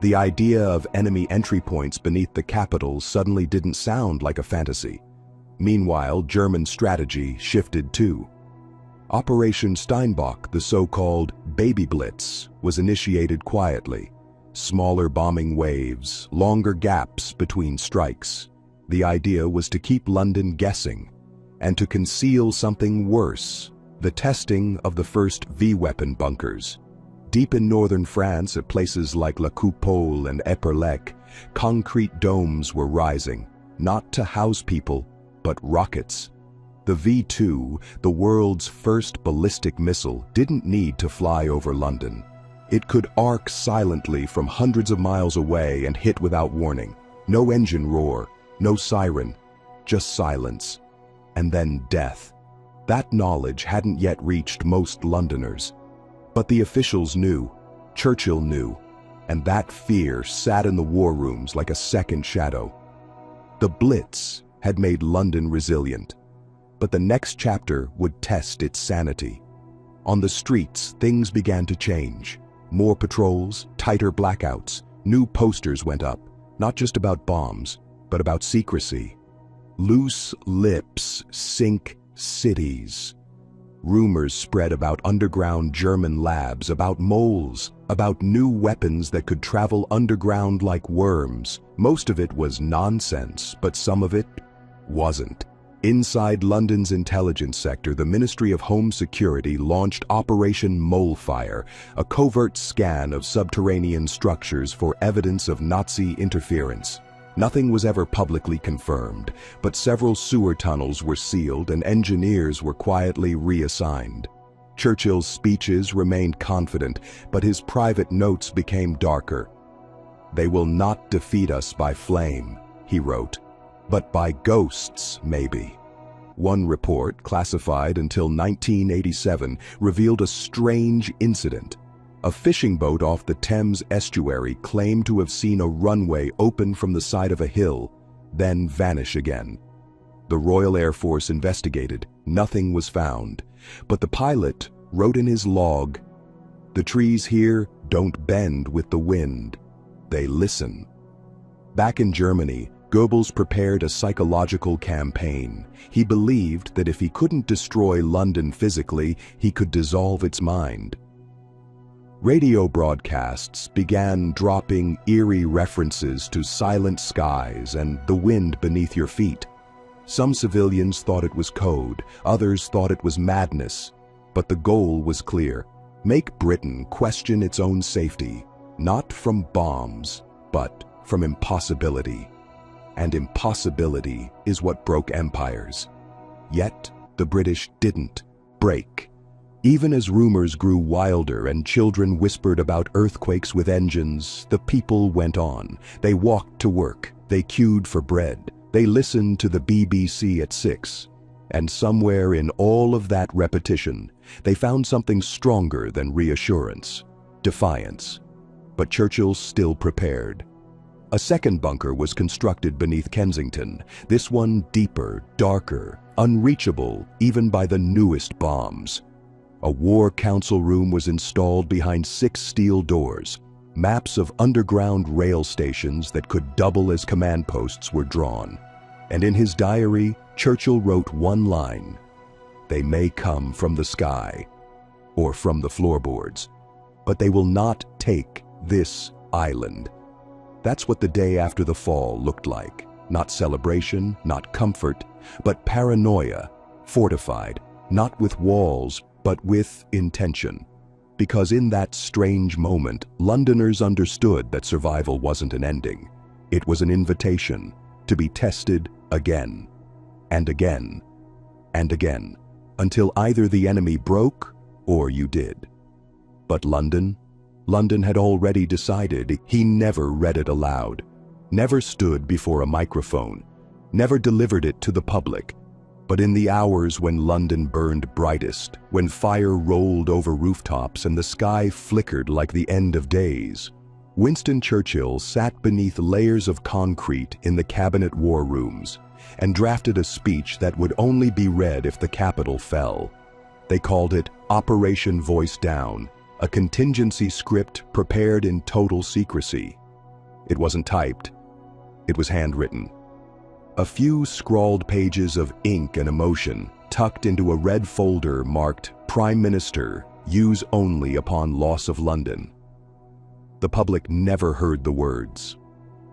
The idea of enemy entry points beneath the capital suddenly didn't sound like a fantasy. Meanwhile, German strategy shifted too. Operation Steinbock, the so-called Baby Blitz, was initiated quietly. Smaller bombing waves, longer gaps between strikes. The idea was to keep London guessing, and to conceal something worse: the testing of the first V-weapon bunkers. Deep in northern France, at places like La Coupole and Eperlec, concrete domes were rising, not to house people, but rockets. The V-2, the world's first ballistic missile, didn't need to fly over London. It could arc silently from hundreds of miles away and hit without warning. No engine roar, no siren, just silence. And then death. That knowledge hadn't yet reached most Londoners. But the officials knew, Churchill knew, and that fear sat in the war rooms like a second shadow. The Blitz had made London resilient, but the next chapter would test its sanity. On the streets, things began to change. More patrols, tighter blackouts, new posters went up, not just about bombs, but about secrecy. Loose lips sink cities. Rumors spread about underground German labs, about moles, about new weapons that could travel underground like worms. Most of it was nonsense, but some of it wasn't. Inside London's intelligence sector, the Ministry of Home Security launched Operation Molefire, a covert scan of subterranean structures for evidence of Nazi interference. Nothing was ever publicly confirmed, but several sewer tunnels were sealed and engineers were quietly reassigned. Churchill's speeches remained confident, but his private notes became darker. "They will not defeat us by flame," he wrote. "But by ghosts, maybe." One report, classified until 1987, revealed a strange incident. A fishing boat off the Thames estuary claimed to have seen a runway open from the side of a hill, then vanish again. The Royal Air Force investigated. Nothing was found. But the pilot wrote in his log, "The trees here don't bend with the wind. They listen." Back in Germany, Goebbels prepared a psychological campaign. He believed that if he couldn't destroy London physically, he could dissolve its mind. Radio broadcasts began dropping eerie references to silent skies and the wind beneath your feet. Some civilians thought it was code, others thought it was madness. But the goal was clear: make Britain question its own safety, not from bombs, but from impossibility. And impossibility is what broke empires. Yet, the British didn't break. Even as rumors grew wilder and children whispered about earthquakes with engines, the people went on. They walked to work. They queued for bread. They listened to the BBC at 6. And somewhere in all of that repetition, they found something stronger than reassurance: defiance. But Churchill still prepared. A second bunker was constructed beneath Kensington, this one deeper, darker, unreachable even by the newest bombs. A war council room was installed behind 6 steel doors. Maps of underground rail stations that could double as command posts were drawn. And in his diary, Churchill wrote one line: "They may come from the sky, or from the floorboards, but they will not take this island." That's what the day after the fall looked like. not celebration, not comfort, but paranoia, fortified, not with walls, but with intention. Because in that strange moment, Londoners understood that survival wasn't an ending. It was an invitation to be tested again, and again, and again, until either the enemy broke or you did. But London had already decided. He never read it aloud, never stood before a microphone, never delivered it to the public. But in the hours when London burned brightest, when fire rolled over rooftops and the sky flickered like the end of days, Winston Churchill sat beneath layers of concrete in the cabinet war rooms and drafted a speech that would only be read if the capital fell. They called it Operation Voice Down, a contingency script prepared in total secrecy. It wasn't typed. It was handwritten. A few scrawled pages of ink and emotion tucked into a red folder marked Prime Minister, use only upon loss of London. The public never heard the words,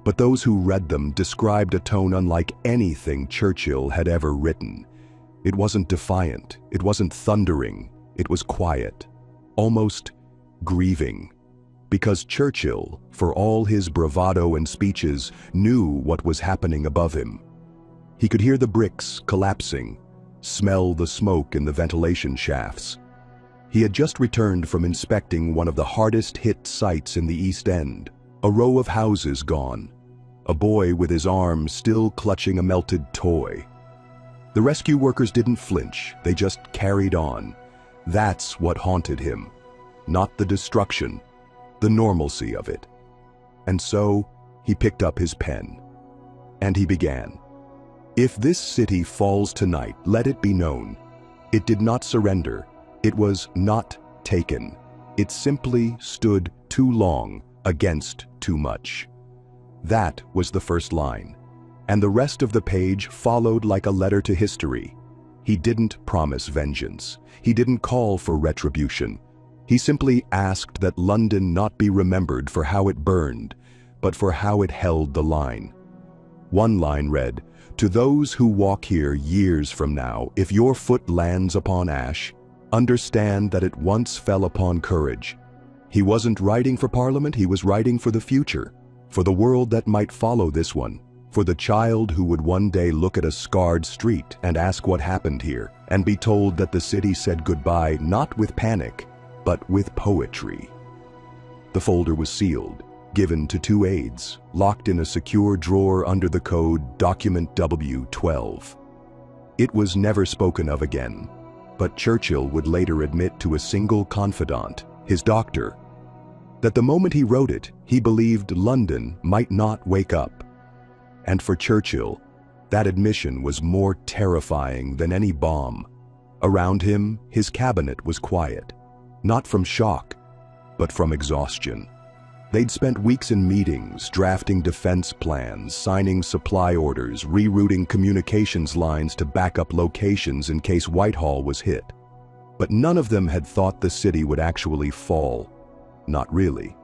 but those who read them described a tone unlike anything Churchill had ever written. It wasn't defiant, it wasn't thundering, it was quiet, almost grieving. Because Churchill, for all his bravado and speeches, knew what was happening above him. He could hear the bricks collapsing, smell the smoke in the ventilation shafts. He had just returned from inspecting one of the hardest hit sites in the East End, a row of houses gone, a boy with his arm still clutching a melted toy. The rescue workers didn't flinch, they just carried on. That's what haunted him, not the destruction, the normalcy of it. And so he picked up his pen, and he began. If this city falls tonight, let it be known. It did not surrender. It was not taken. It simply stood too long against too much. That was the first line, and the rest of the page followed like a letter to history. He didn't promise vengeance. He didn't call for retribution. He simply asked that London not be remembered for how it burned, but for how it held the line. One line read, "To those who walk here years from now, if your foot lands upon ash, understand that it once fell upon courage." He wasn't writing for Parliament, he was writing for the future, for the world that might follow this one, for the child who would one day look at a scarred street and ask what happened here, and be told that the city said goodbye not with panic, but with poetry. The folder was sealed, given to 2 aides, locked in a secure drawer under the code Document W12. It was never spoken of again, but Churchill would later admit to a single confidant, his doctor, that the moment he wrote it, he believed London might not wake up. And for Churchill, that admission was more terrifying than any bomb. Around him, his cabinet was quiet, not from shock, but from exhaustion. They'd spent weeks in meetings, drafting defense plans, signing supply orders, rerouting communications lines to backup locations in case Whitehall was hit. But none of them had thought the city would actually fall. Not really.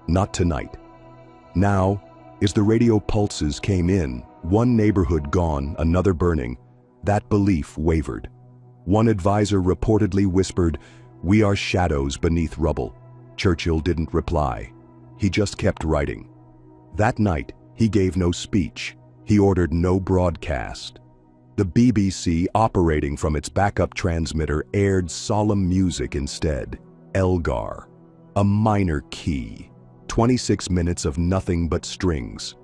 Not tonight. Now, as the radio pulses came in, one neighborhood gone, another burning, that belief wavered. One advisor reportedly whispered, "We are shadows beneath rubble." Churchill didn't reply. He just kept writing. That night, he gave no speech. He ordered no broadcast. The BBC, operating from its backup transmitter, aired solemn music instead. Elgar, a minor key. 26 minutes of nothing but strings.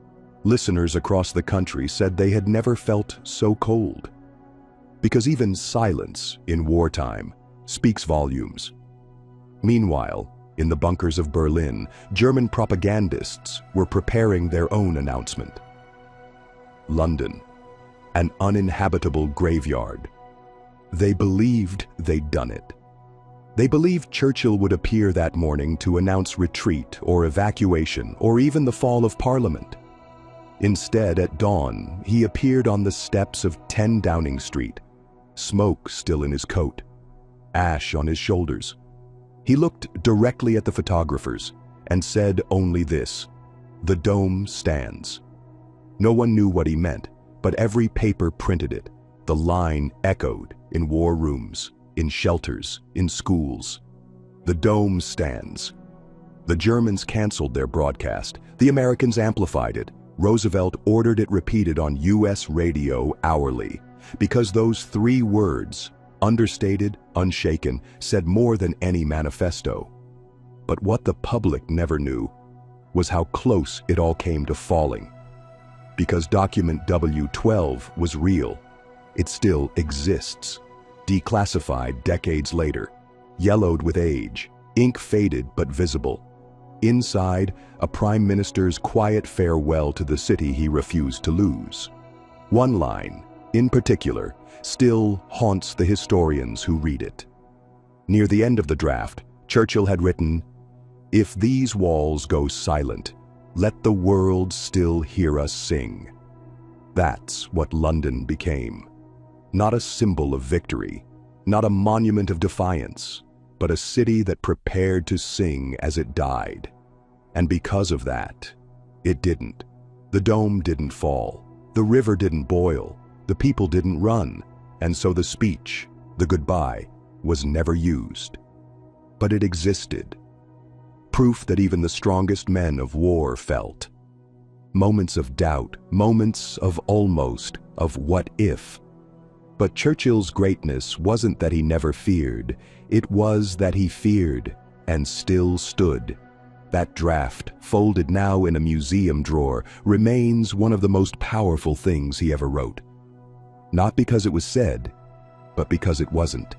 Listeners across the country said they had never felt so cold. Because even silence, in wartime, speaks volumes. Meanwhile, in the bunkers of Berlin, German propagandists were preparing their own announcement. London, an uninhabitable graveyard. They believed they'd done it. They believed Churchill would appear that morning to announce retreat or evacuation or even the fall of Parliament. Instead, at dawn, he appeared on the steps of 10 Downing Street, smoke still in his coat, ash on his shoulders. He looked directly at the photographers and said only this: "The dome stands." No one knew what he meant, but every paper printed it. The line echoed in war rooms, in shelters, in schools. The dome stands. The Germans canceled their broadcast. The Americans amplified it. Roosevelt ordered it repeated on U.S. radio hourly, because those 3 words, understated, unshaken, said more than any manifesto. But what the public never knew was how close it all came to falling. Because document W12 was real. It still exists. Declassified decades later, yellowed with age, ink faded but visible. Inside, a prime minister's quiet farewell to the city he refused to lose. One line, in particular, still haunts the historians who read it. Near the end of the draft, Churchill had written, "If these walls go silent, let the world still hear us sing." That's what London became. Not a symbol of victory, not a monument of defiance, but a city that prepared to sing as it died. And because of that, it didn't. The dome didn't fall, the river didn't boil, the people didn't run, and so the speech, the goodbye, was never used. But it existed. Proof that even the strongest men of war felt. Moments of doubt, moments of almost, of what if. But Churchill's greatness wasn't that he never feared, it was that he feared and still stood. That draft, folded now in a museum drawer, remains one of the most powerful things he ever wrote. Not because it was said, but because it wasn't.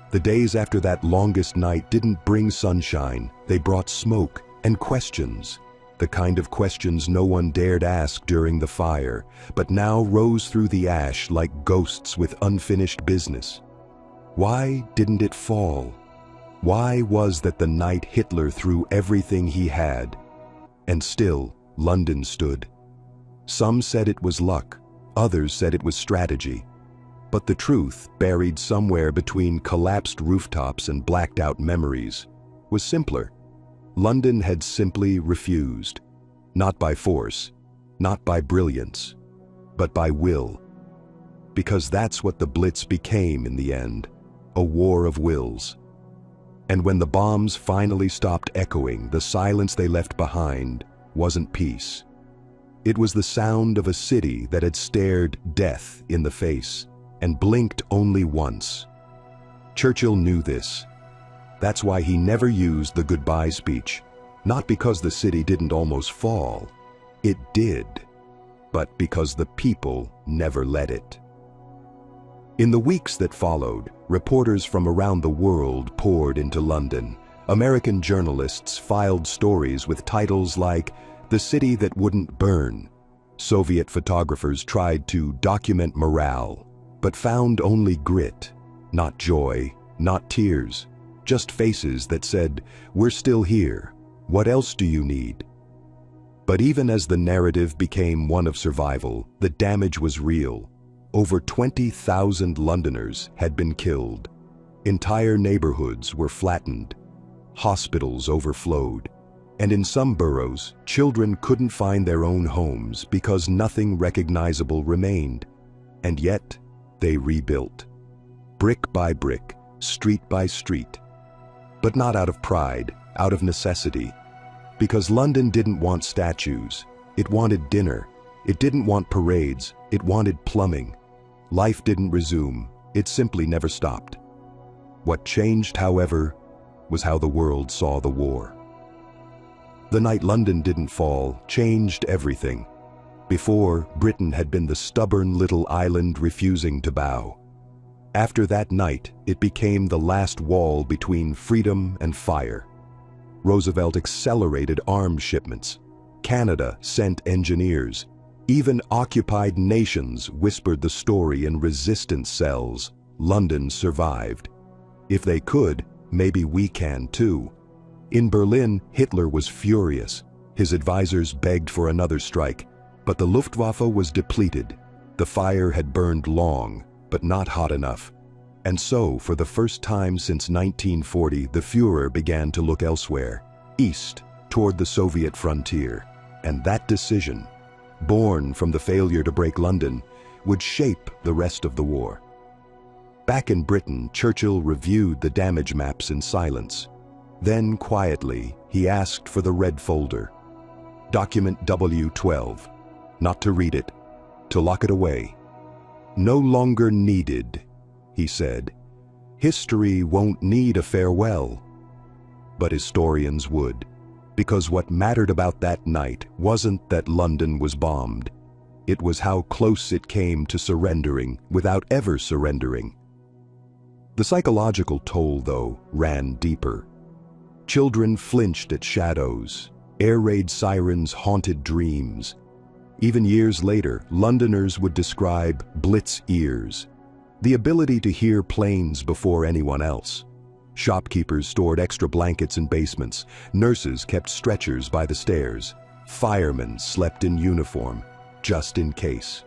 The days after that longest night didn't bring sunshine, they brought smoke and questions. The kind of questions no one dared ask during the fire, but now rose through the ash like ghosts with unfinished business. Why didn't it fall? Why was that the night Hitler threw everything he had, and still London stood? Some said it was luck, others said it was strategy. But the truth, buried somewhere between collapsed rooftops and blacked-out memories, was simpler. London had simply refused, not by force, not by brilliance, but by will. Because that's what the Blitz became in the end, a war of wills. And when the bombs finally stopped echoing, the silence they left behind wasn't peace. It was the sound of a city that had stared death in the face and blinked only once. Churchill knew this. That's why he never used the goodbye speech, not because the city didn't almost fall. It did, but because the people never let it. In the weeks that followed, reporters from around the world poured into London. American journalists filed stories with titles like "The City That Wouldn't Burn." Soviet photographers tried to document morale, but found only grit, not joy, not tears. Just faces that said, "We're still here. What else do you need?" But even as the narrative became one of survival, the damage was real. Over 20,000 Londoners had been killed. Entire neighborhoods were flattened. Hospitals overflowed. And in some boroughs, children couldn't find their own homes because nothing recognizable remained. And yet, they rebuilt. Brick by brick, street by street. But not out of pride, out of necessity. Because London didn't want statues. It wanted dinner. It didn't want parades. It wanted plumbing. Life didn't resume. It simply never stopped. What changed, however, was how the world saw the war. The night London didn't fall changed everything. Before, Britain had been the stubborn little island refusing to bow. After that night, it became the last wall between freedom and fire. Roosevelt accelerated arms shipments. Canada sent engineers. Even occupied nations whispered the story in resistance cells. London survived. If they could, maybe we can too. In Berlin, Hitler was furious. His advisors begged for another strike. But the Luftwaffe was depleted. The fire had burned long, but not hot enough. And so, for the first time since 1940, the Führer began to look elsewhere, east, toward the Soviet frontier. And that decision, born from the failure to break London, would shape the rest of the war. Back in Britain, Churchill reviewed the damage maps in silence. Then, quietly, he asked for the red folder. Document W12. Not to read it, to lock it away. No longer needed, he said. History won't need a farewell. But historians would, because what mattered about that night wasn't that London was bombed. It was how close it came to surrendering without ever surrendering. The psychological toll, though, ran deeper. Children flinched at shadows. Air raid sirens haunted dreams. Even years later, Londoners would describe blitz ears, the ability to hear planes before anyone else. Shopkeepers stored extra blankets in basements. Nurses kept stretchers by the stairs. Firemen slept in uniform, just in case.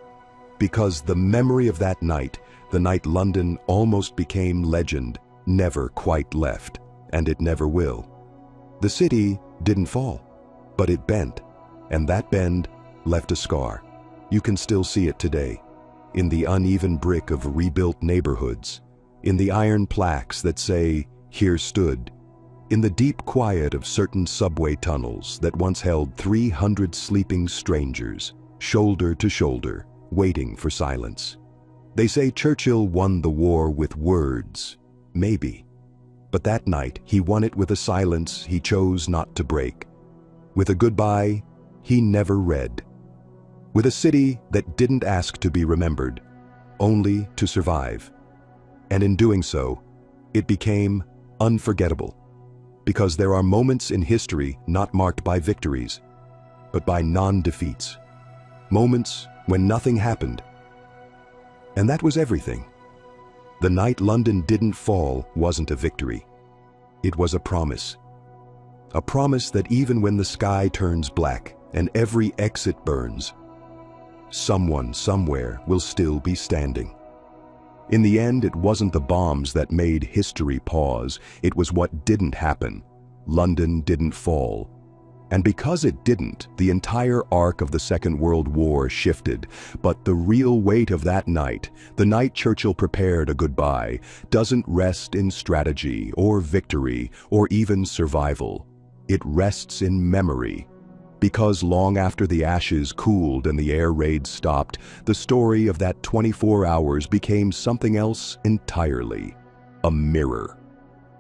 Because the memory of that night, the night London almost became legend, never quite left, and it never will. The city didn't fall, but it bent, and that bend left a scar. You can still see it today, in the uneven brick of rebuilt neighborhoods, in the iron plaques that say, "Here stood," in the deep quiet of certain subway tunnels that once held 300 sleeping strangers, shoulder to shoulder, waiting for silence. They say Churchill won the war with words. Maybe. But that night, he won it with a silence he chose not to break. With a goodbye he never read. With a city that didn't ask to be remembered, only to survive. And in doing so, it became unforgettable. Because there are moments in history not marked by victories, but by non-defeats. Moments when nothing happened. And that was everything. The night London didn't fall wasn't a victory. It was a promise. A promise that even when the sky turns black and every exit burns, someone somewhere will still be standing. In the end, it wasn't the bombs that made history pause. It was what didn't happen. London didn't fall. And because it didn't, the entire arc of the Second World War shifted. But the real weight of that night, the night Churchill prepared a goodbye, doesn't rest in strategy or victory or even survival. It rests in memory. Because long after the ashes cooled and the air raids stopped, the story of that 24 hours became something else entirely. A mirror.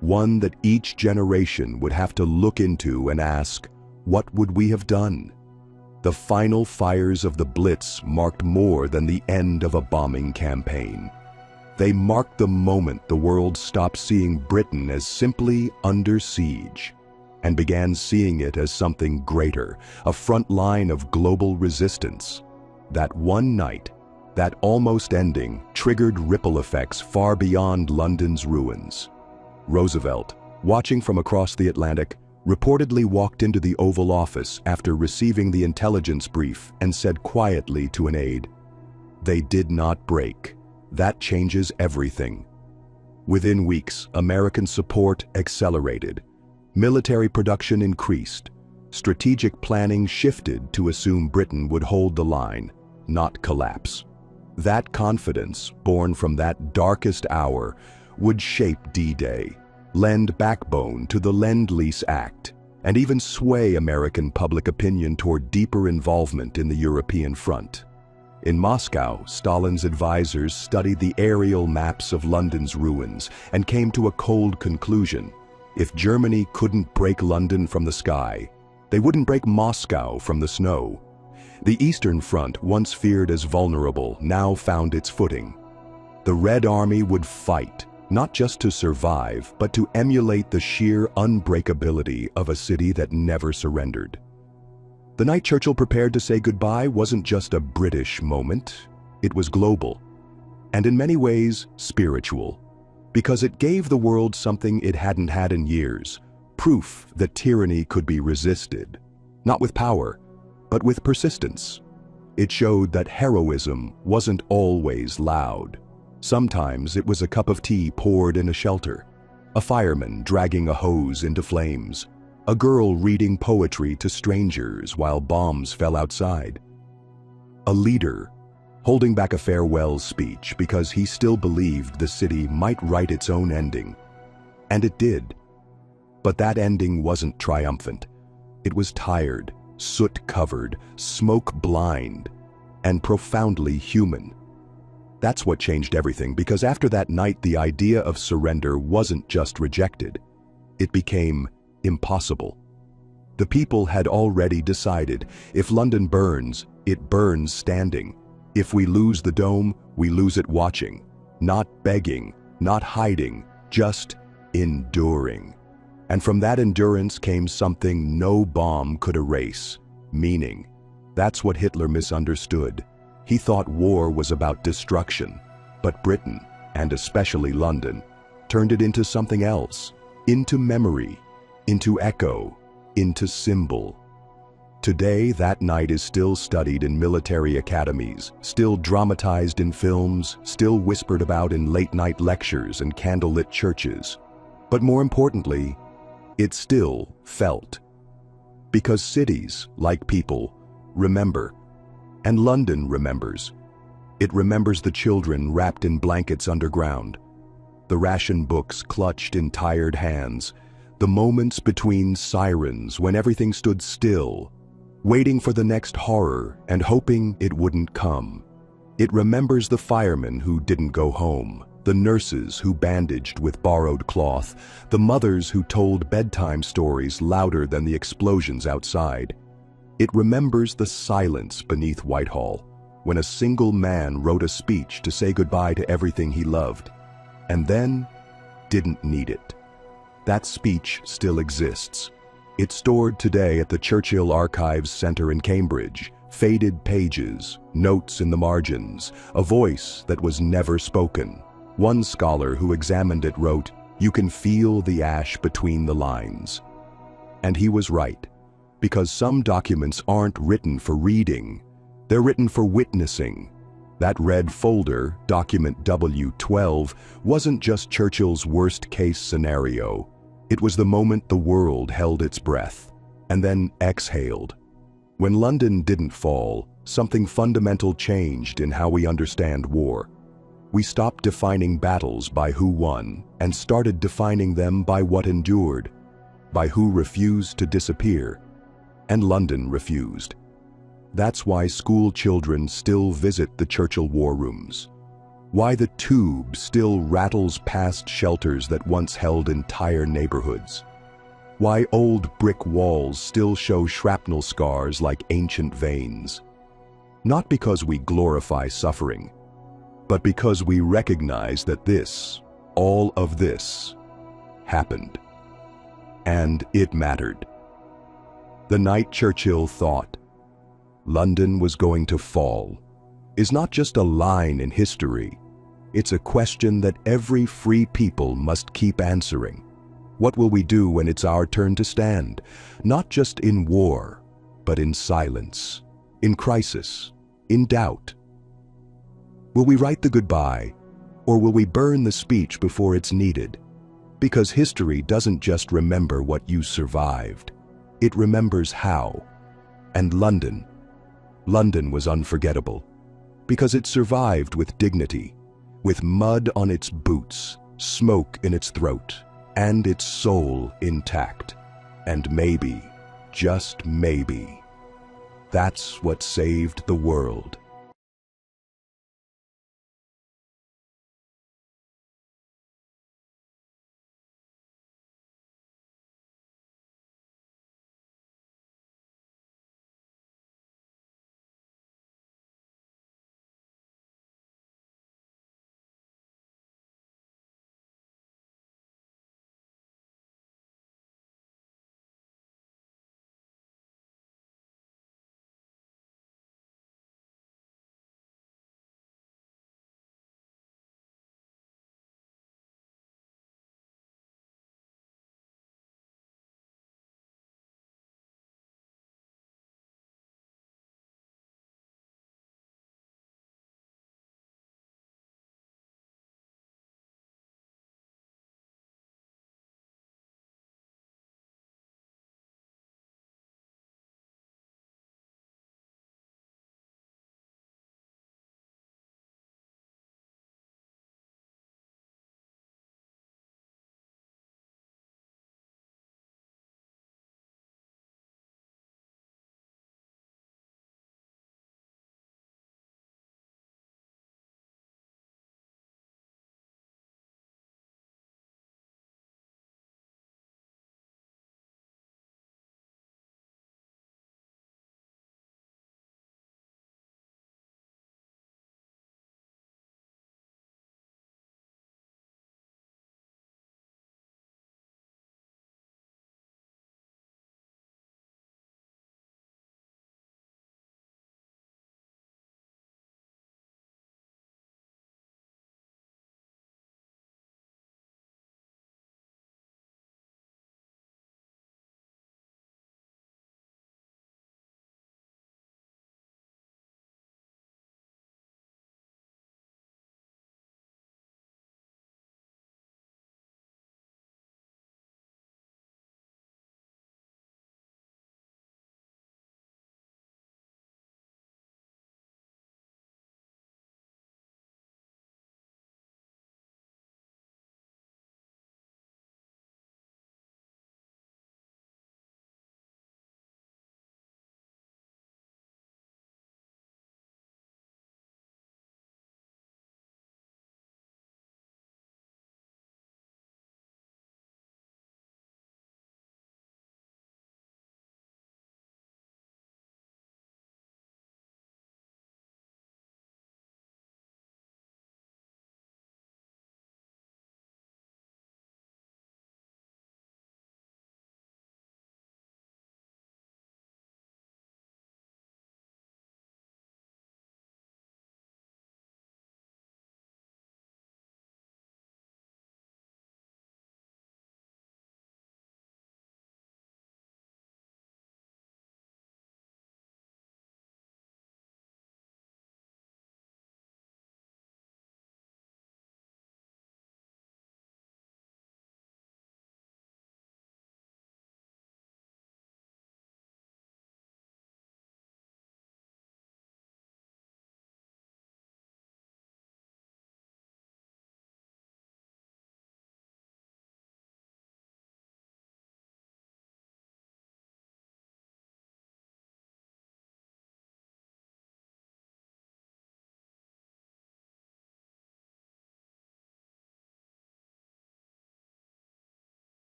One that each generation would have to look into and ask, what would we have done? The final fires of the Blitz marked more than the end of a bombing campaign. They marked the moment the world stopped seeing Britain as simply under siege and began seeing it as something greater, a front line of global resistance. That one night, that almost ending, triggered ripple effects far beyond London's ruins. Roosevelt, watching from across the Atlantic, reportedly walked into the Oval Office after receiving the intelligence brief and said quietly to an aide, "They did not break. That changes everything." Within weeks, American support accelerated. Military production increased. Strategic planning shifted to assume Britain would hold the line, not collapse. That confidence, born from that darkest hour, would shape D-Day, lend backbone to the Lend-Lease Act, and even sway American public opinion toward deeper involvement in the European front. In Moscow, Stalin's advisors studied the aerial maps of London's ruins and came to a cold conclusion. If Germany couldn't break London from the sky, they wouldn't break Moscow from the snow. The Eastern Front, once feared as vulnerable, now found its footing. The Red Army would fight, not just to survive, but to emulate the sheer unbreakability of a city that never surrendered. The night Churchill prepared to say goodbye wasn't just a British moment, it was global, and in many ways spiritual, because it gave the world something it hadn't had in years, proof that tyranny could be resisted, not with power, but with persistence. It showed that heroism wasn't always loud. Sometimes it was a cup of tea poured in a shelter, a fireman dragging a hose into flames, a girl reading poetry to strangers while bombs fell outside. A leader, holding back a farewell speech because he still believed the city might write its own ending. And it did. But that ending wasn't triumphant. It was tired, soot-covered, smoke-blind, and profoundly human. That's what changed everything, because after that night, the idea of surrender wasn't just rejected. It became impossible. The people had already decided, if London burns, it burns standing. If we lose the dome, we lose it watching. Not begging, not hiding, just enduring. And from that endurance came something no bomb could erase: meaning. That's what Hitler misunderstood. He thought war was about destruction, but Britain, and especially London, turned it into something else, into memory, into echo, into symbol. Today, that night is still studied in military academies, still dramatized in films, still whispered about in late-night lectures and candlelit churches. But more importantly, it's still felt. Because cities, like people, remember. And London remembers. It remembers the children wrapped in blankets underground, the ration books clutched in tired hands, the moments between sirens when everything stood still, waiting for the next horror and hoping it wouldn't come. It remembers the firemen who didn't go home, the nurses who bandaged with borrowed cloth, the mothers who told bedtime stories louder than the explosions outside. It remembers the silence beneath Whitehall, when a single man wrote a speech to say goodbye to everything he loved, and then didn't need it. That speech still exists. It's stored today at the Churchill Archives Centre in Cambridge. Faded pages, notes in the margins, a voice that was never spoken. One scholar who examined it wrote, "You can feel the ash between the lines." And he was right, because some documents aren't written for reading. They're written for witnessing. That red folder, document W12, wasn't just Churchill's worst-case scenario. It was the moment the world held its breath, and then exhaled. When London didn't fall, something fundamental changed in how we understand war. We stopped defining battles by who won, and started defining them by what endured, by who refused to disappear. And London refused. That's why school children still visit the Churchill war rooms. Why the tube still rattles past shelters that once held entire neighborhoods. Why old brick walls still show shrapnel scars like ancient veins. Not because we glorify suffering, but because we recognize that this, all of this, happened. And it mattered. The night Churchill thought London was going to fall is not just a line in history. It's a question that every free people must keep answering. What will we do when it's our turn to stand? Not just in war, but in silence, in crisis, in doubt. Will we write the goodbye, or will we burn the speech before it's needed? Because history doesn't just remember what you survived. It remembers how. And London was unforgettable, because it survived with dignity, with mud on its boots, smoke in its throat, and its soul intact. And maybe, just maybe, that's what saved the world.